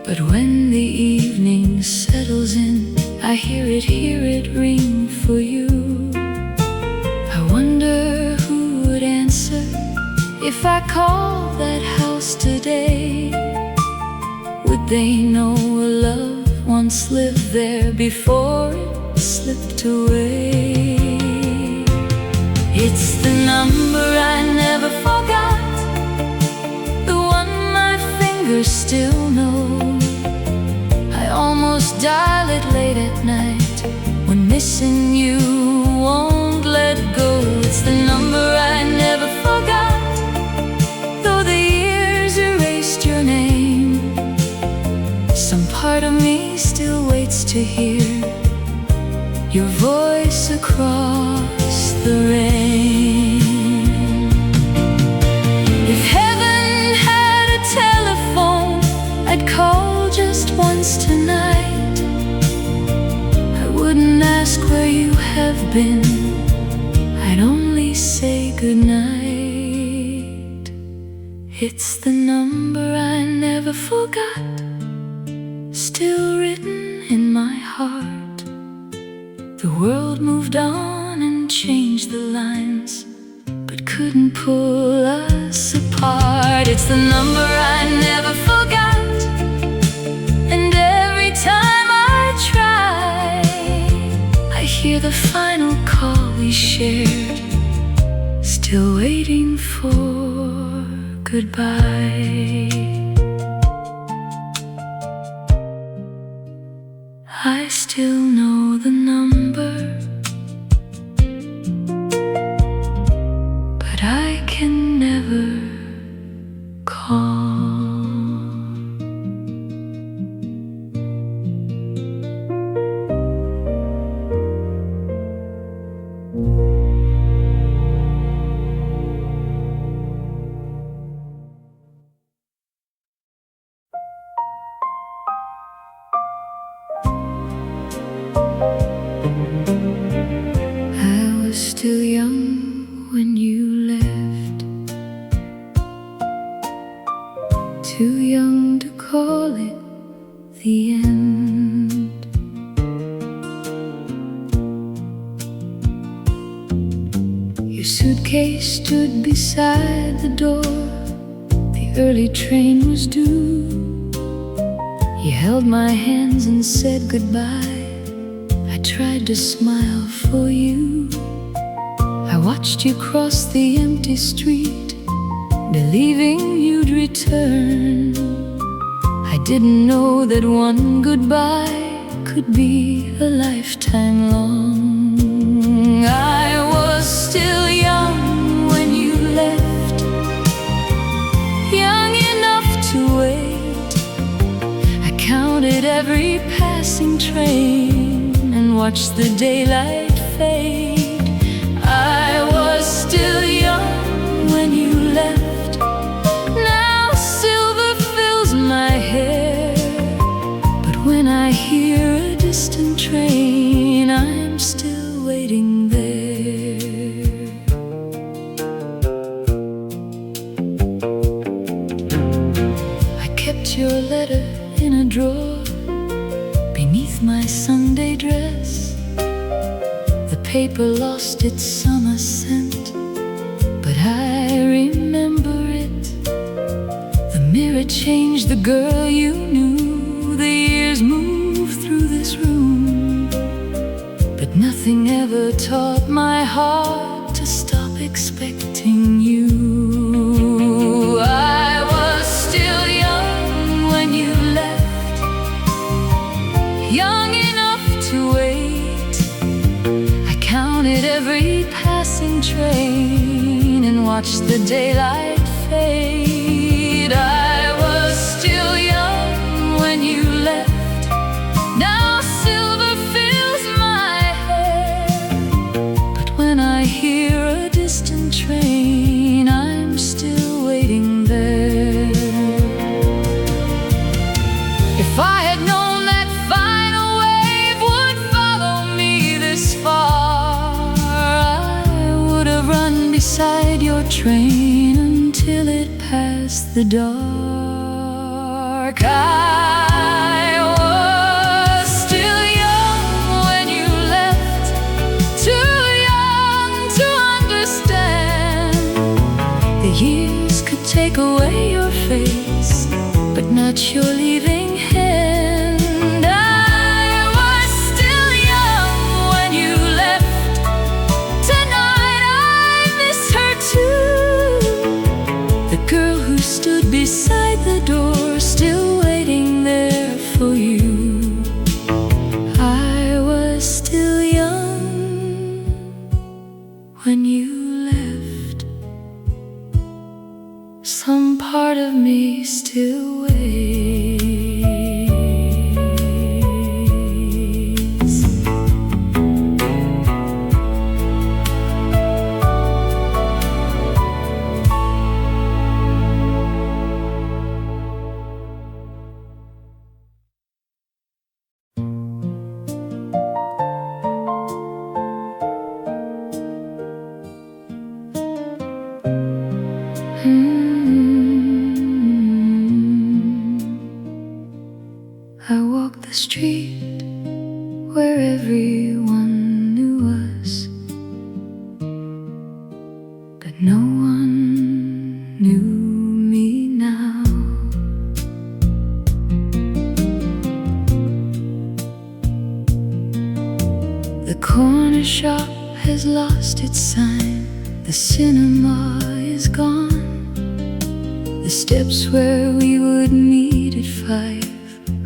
But when the evening settles in, I hear it ring for you. I wonder who would answer if I called that house today. Would they know a love once lived there before it slipped away? It's the number I never forgot, the one my fingers still know. I almost dial it late at night when missing you won't let go. It's the number I never forgot, though the years erased your name. Some part of me still waits to hear your voice across the rain. If heaven had a telephone, I'd call just once tonight. I wouldn't ask where you have been, I'd only say goodnight. It's the number I never forgot, still written in my heart. The world moved on and changed the lines, but couldn't pull us apart. It's the number I never forgot, and every time I try, I hear the final call we shared, still waiting for goodbye. I still know the number, but I can never call. I was still young when you left, too young to call it the end. Your suitcase stood beside the door, the early train was due. You held my hands and said goodbye. I tried to smile for you. I watched you cross the empty street, believing you'd return. I didn't know that one goodbye could be a lifetime long. I was still young when you left, young enough to wait. I counted every passing train and watched the daylight fade. I was still young when you left. Now silver fills my hair, but when I hear a distant train, I'm still waiting there. I kept your letter in a drawer beneath my Sunday dress. The paper lost its summer scent, but I remember it. The mirror changed the girl you knew. The years moved through this room, but nothing ever taught my heart to stop expecting you. I was still young when you left, young enough to wait. I counted every passing train and watched the daylight fade. I was still young when you left. Now silver fills my hair, but when I hear a distant train, I'm still waiting there. If I had known that final wave would follow me this far, I would have run beside your train until it passed the dark. I was still young when you left, too young to understand. The years could take away your face, but not your leaving hand. I was still young when you left. Tonight I miss her too, the girl who stood beside the door, still waiting there for you. I was still young when you left. Some part of me still waits. I walked the street where everyone knew us, but no one knew me now. The corner shop has lost its sign, the cinema is gone. The steps where we would meet at 5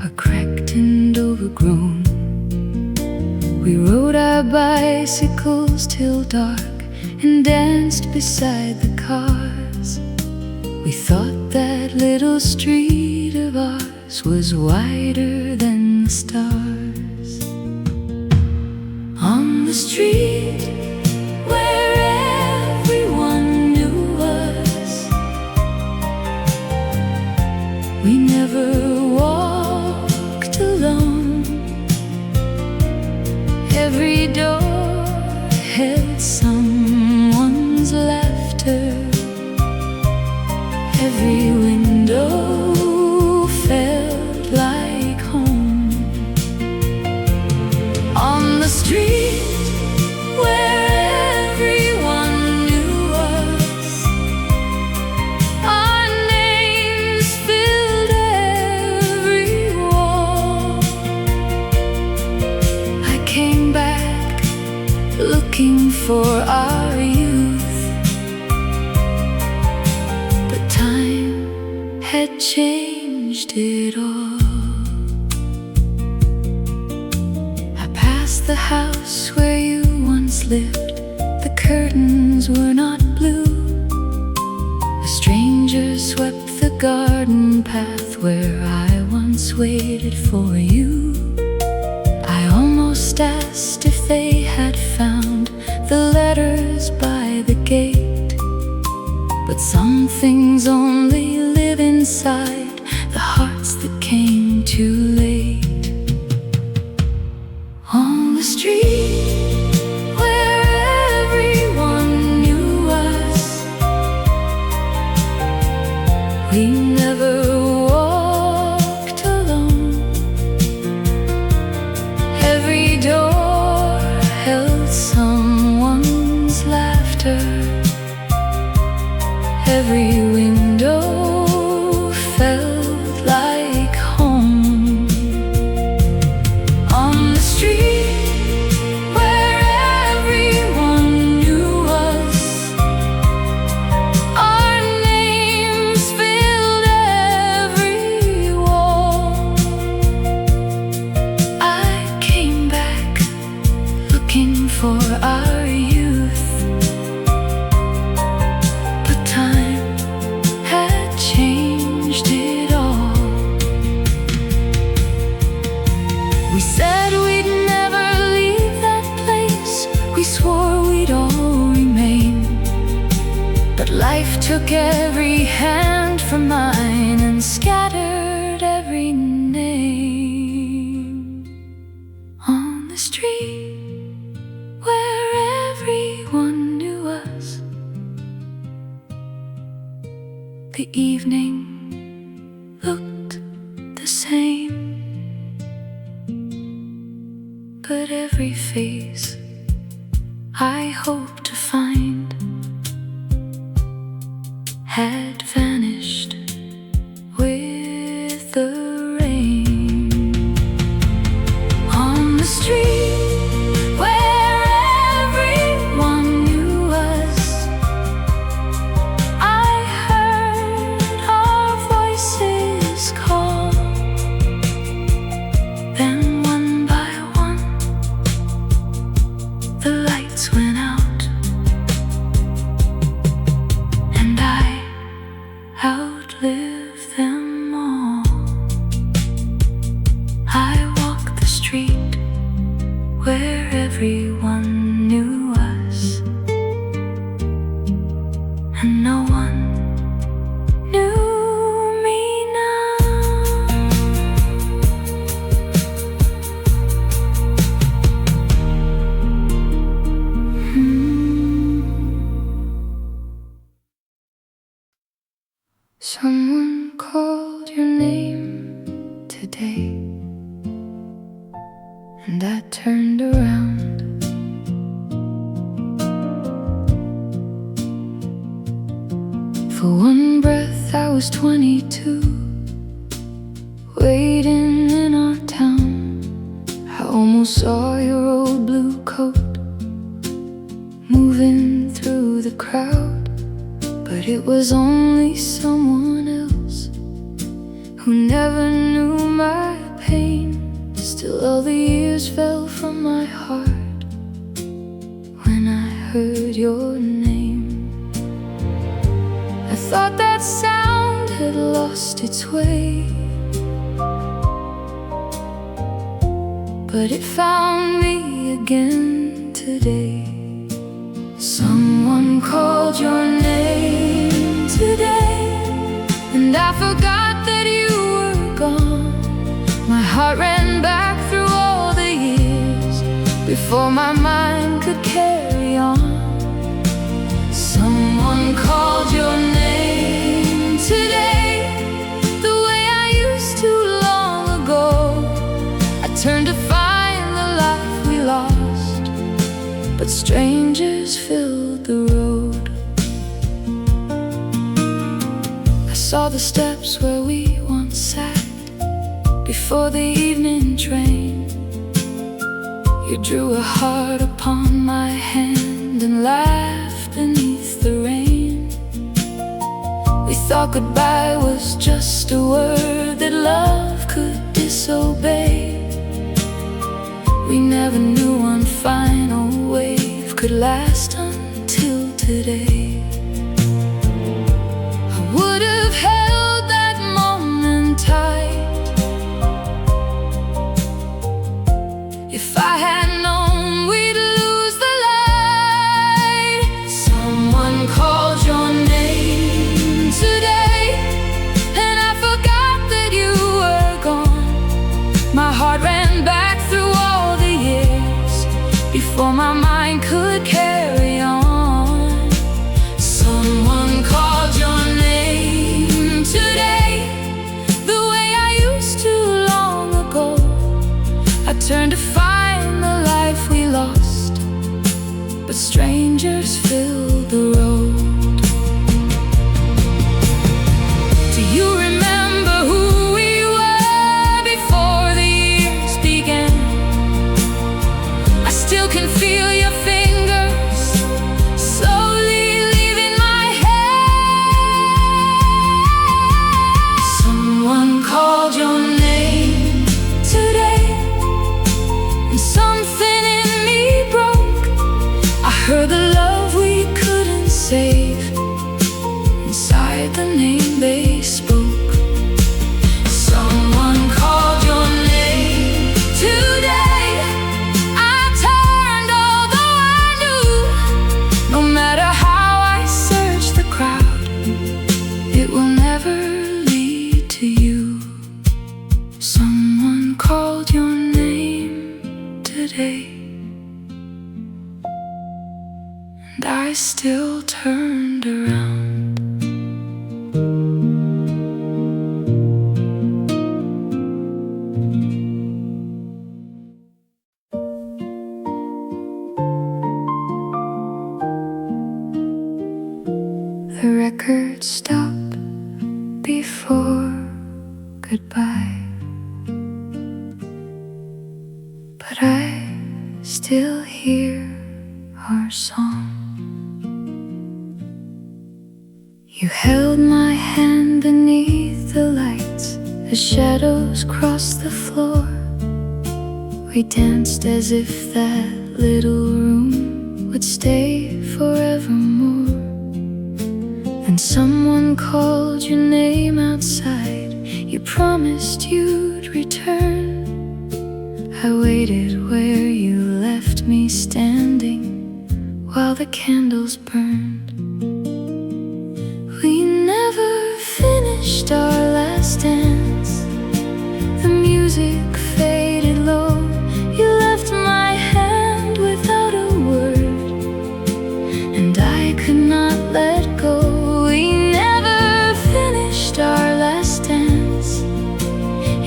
are cracked and overgrown. We rode our bicycles till dark and danced beside the cars. We thought that little street of ours was wider than the stars. On the street where everyone knew us, we never walked alone. Every door held someone's laughter. Every window felt like home. On the street where everyone knew us, our names changed it all. I passed the house where you once lived. The curtains were not blue. A stranger swept the garden path where I once waited for you. I almost asked if they had found the letters by the gate, but some things only live inside the hearts that came too late. On the street where everyone knew us, we never walked alone. Every door held someone's laughter. Every window felt like home. On the street where everyone knew us, our names filled every wall. I came back looking for our youth, but time had changed it all. We said we'd never leave that place. We swore we'd all remain, but life took every hand from mine and scattered every name. On the street where everyone knew us, the evening looked the same, but every face I hoped to find had vanished with the rain. On the street where everyone knew us, I heard our voices call. Then one by one the lights went out, and I outlived them all. I walked the street where everyone knew us, and no one knew me now. Someone called your name today, and I turned around. For one breath I was 22, waiting in our town. I almost saw your old blue coat moving through the crowd, but it was only someone else who never knew my pain. Still all the years fell from my heart when I heard your name. I thought that sound had lost its way, but it found me again today. Someone called your name today, and I forgot that you were gone. My heart ran back through all the years before my mind could carry on. Someone called your name today, the way I used to long ago. I turned to find the life we lost, but strangers filled the road. I saw the steps where we once sat before the evening train. You drew a heart upon my hand and laughed beneath the rain. We thought thought goodbye was just a word that love could disobey. We never knew one final wave could last until today. I would have held that moment tight if I had known we'd lose the light. Someone called your name today, and I forgot that you were gone. My heart ran back through all the years before my mind could carry on. Someone called your name today, the way I used to long ago. I turned to find the life we lost, but strangers filled the road. Do you remember who we were before the years began? I still can feel your fingers slowly leaving my hand. Someone called your name today, and something in me broke. I heard the love we couldn't save inside the name they spoke. Someone called your name today. I turned, although I knew no matter how I searched the crowd, it will never lead to you. Someone called your name today, and I still turned around. The record stopped before goodbye, but I still hear our song. You held my hand beneath the lights as shadows crossed the floor. We danced as if that little room would stay forevermore. And someone called your name outside. You promised you'd return. I waited where you left me standing while the candles burned. We never finished our last dance. The music faded low. You left my hand without a word, and I could not let go. We never finished our last dance,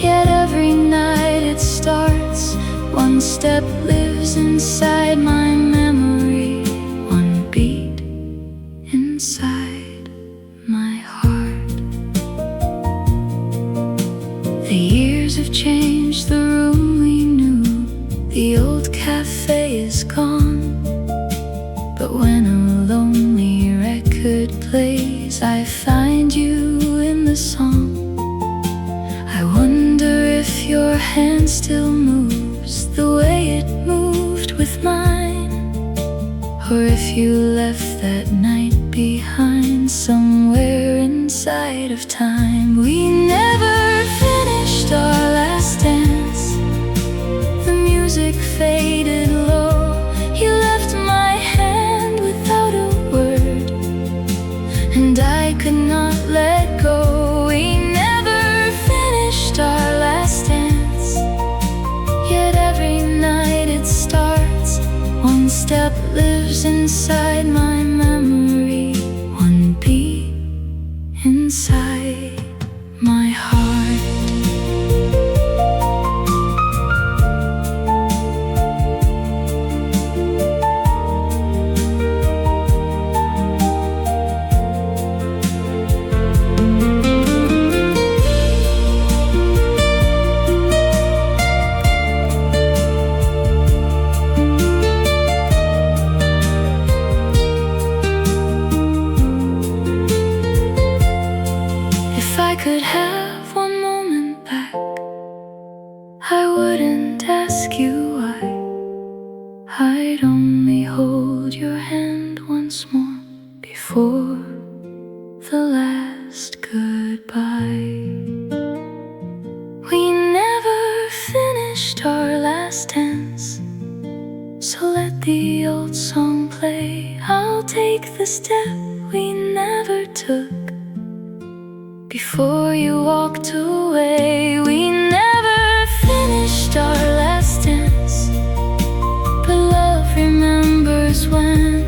yet every night it starts. One step lives inside my memory, one beat inside my heart. The years have changed the room we knew. The old cafe is gone, but when a lonely record plays, I find you in the song. I wonder if your hand still moves the way it moved with mine, or if you left that night behind somewhere inside of time. We never finished our last dance. The music faded low. You left my hand without a word, and I could not let go. We never finished our last dance, yet every night it starts. One step lives inside my memory, one beat inside my heart. I could have one moment back, I wouldn't ask you why. I'd only hold your hand once more before the last goodbye. We never finished our last dance, so let the old song play. I'll take the step we never took before you walked away. We never finished our last dance, but love remembers when.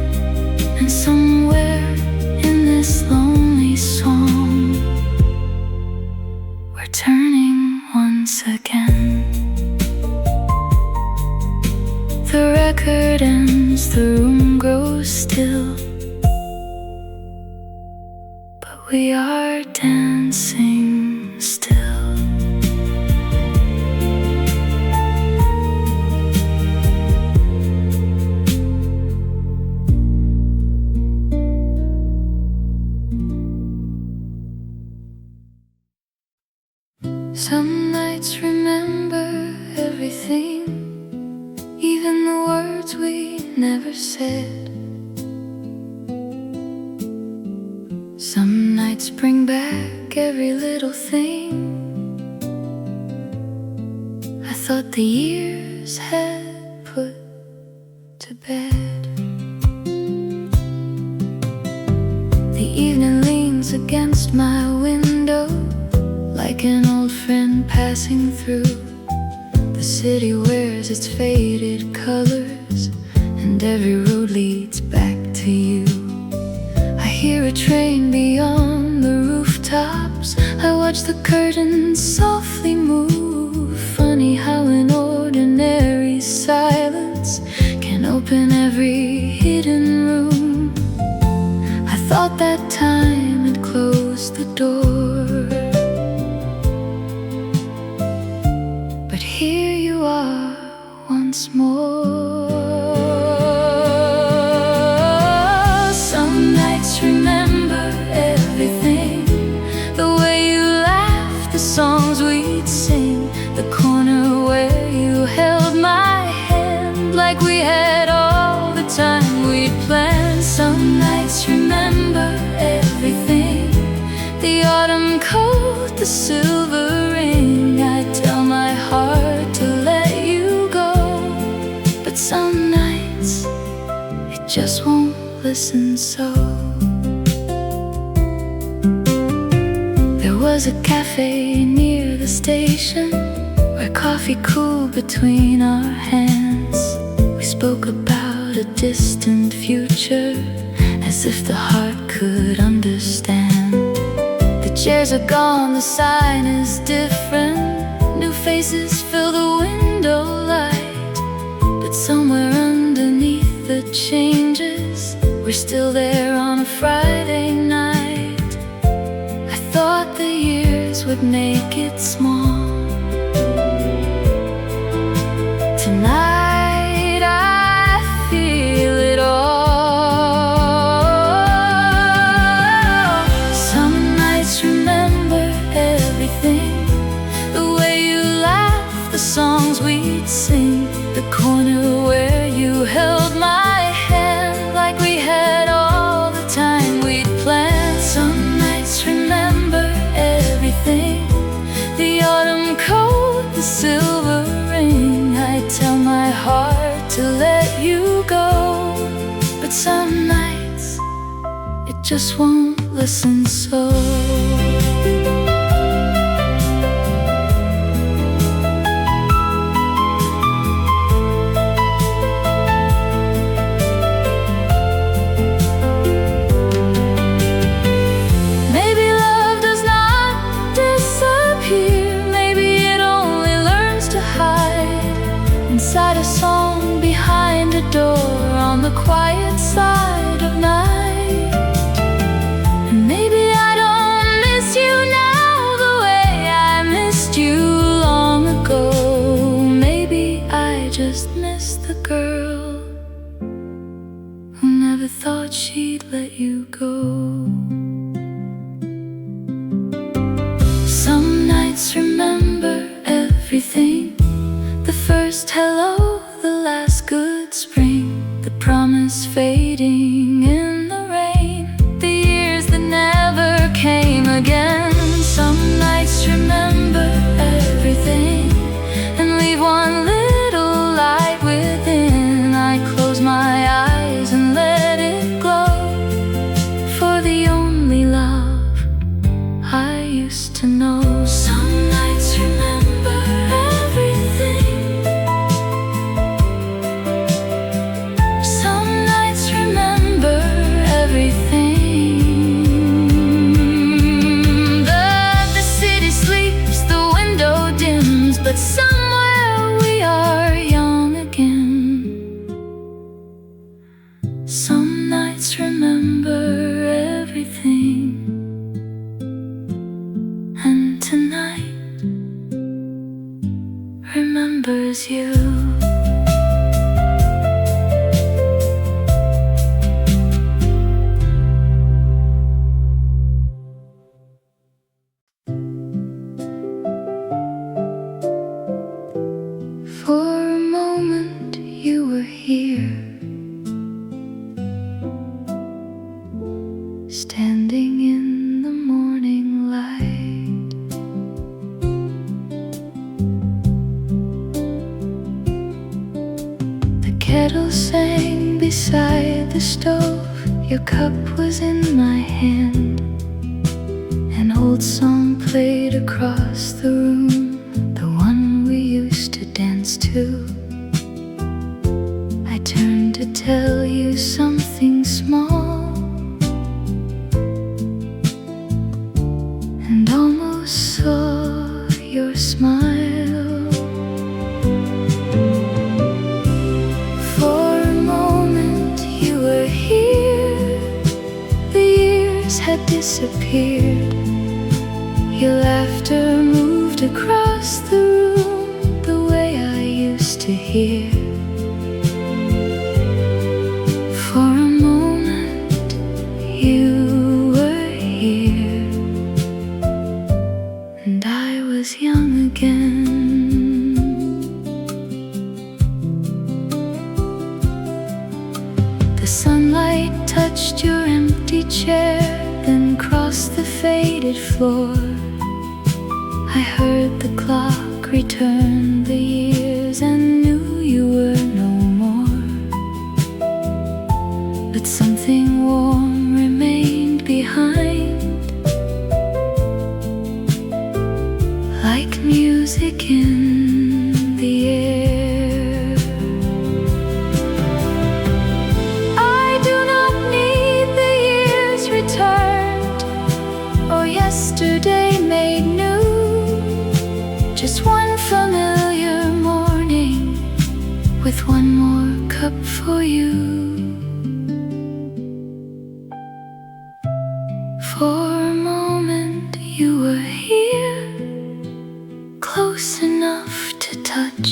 And somewhere in this lonely song, we're turning once again. The record ends, the room grows still, but we are dancing still. Some nights remember everything, even the words we never said. Some nights bring back every little thing I thought the years had put to bed. The evening leans against my window like an old friend passing through. The city wears its faded colors, and every road leads back to you. I hear a train beyond the rooftops, I watch the curtains softly move. Funny how an ordinary silence can open every hidden room. I thought that time had closed the door, but here you are once more. Some nights remember everything, the way you laughed, the songs we'd sing, the corner where you held my hand like we had all the time we'd planned. Some nights remember everything, the autumn coat, the silver ring. I tell my heart to let you go, but some nights it just won't listen. So there was a cafe near the station where coffee cooled between our hands. We spoke about a distant future as if the heart could understand. The chairs are gone, the sign is different, new faces fill the window light, but somewhere underneath the changes, we're still there on a Friday night. I thought the years would make it small. Tonight I feel it all. Some nights remember everything, the way you laughed, the songs we'd sing, the corner where you held my hand like we had all the time we'd planned. Some nights remember everything, the autumn coat, the silver ring. I tell my heart to let you go, but some nights it just won't listen. So maybe love does not disappear, maybe it only learns to hide inside a song, behind a door, on the quiet side of night. And maybe I don't everything. The first hello, the last good spring, the promise fading in the rain, the years that never came again. Some nights remember everything and leave one little light within. I close my eyes and let it glow for the only love I used to know. Some nights remember everything. Some nights remember everything. The city sleeps, the window dims, but somewhere we are young again. Some nights remember everything. And tonight remembers you. For a moment you were here, standing in the morning light. The kettle sang beside the stove, your cup was in my hand. An old song played across the room, the one we used to dance to. I turned to tell you something small and almost saw your smile. For a moment you were here, the years had disappeared. Your laughter moved across the room the way I used to hear. For a moment you were here, and I was young again. The sunlight touched your empty chair, then crossed the faded floor. I heard the clock return the years and knew you were no more. But something warm remained behind, like music in the air. I do not need the years returned or yesterday made new. Just one familiar morning with one more cup for you. For a moment you were here, close enough to touch.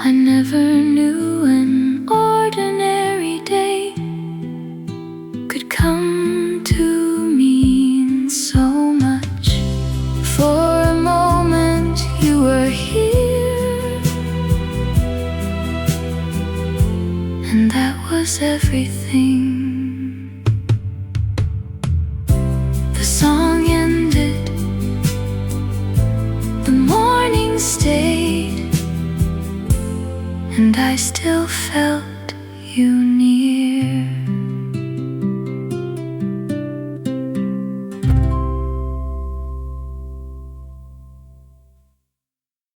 I never knew an ordinary day could come to mean so much. For a moment you were here, and that was everything. The song ended, the morning stayed, and I still felt you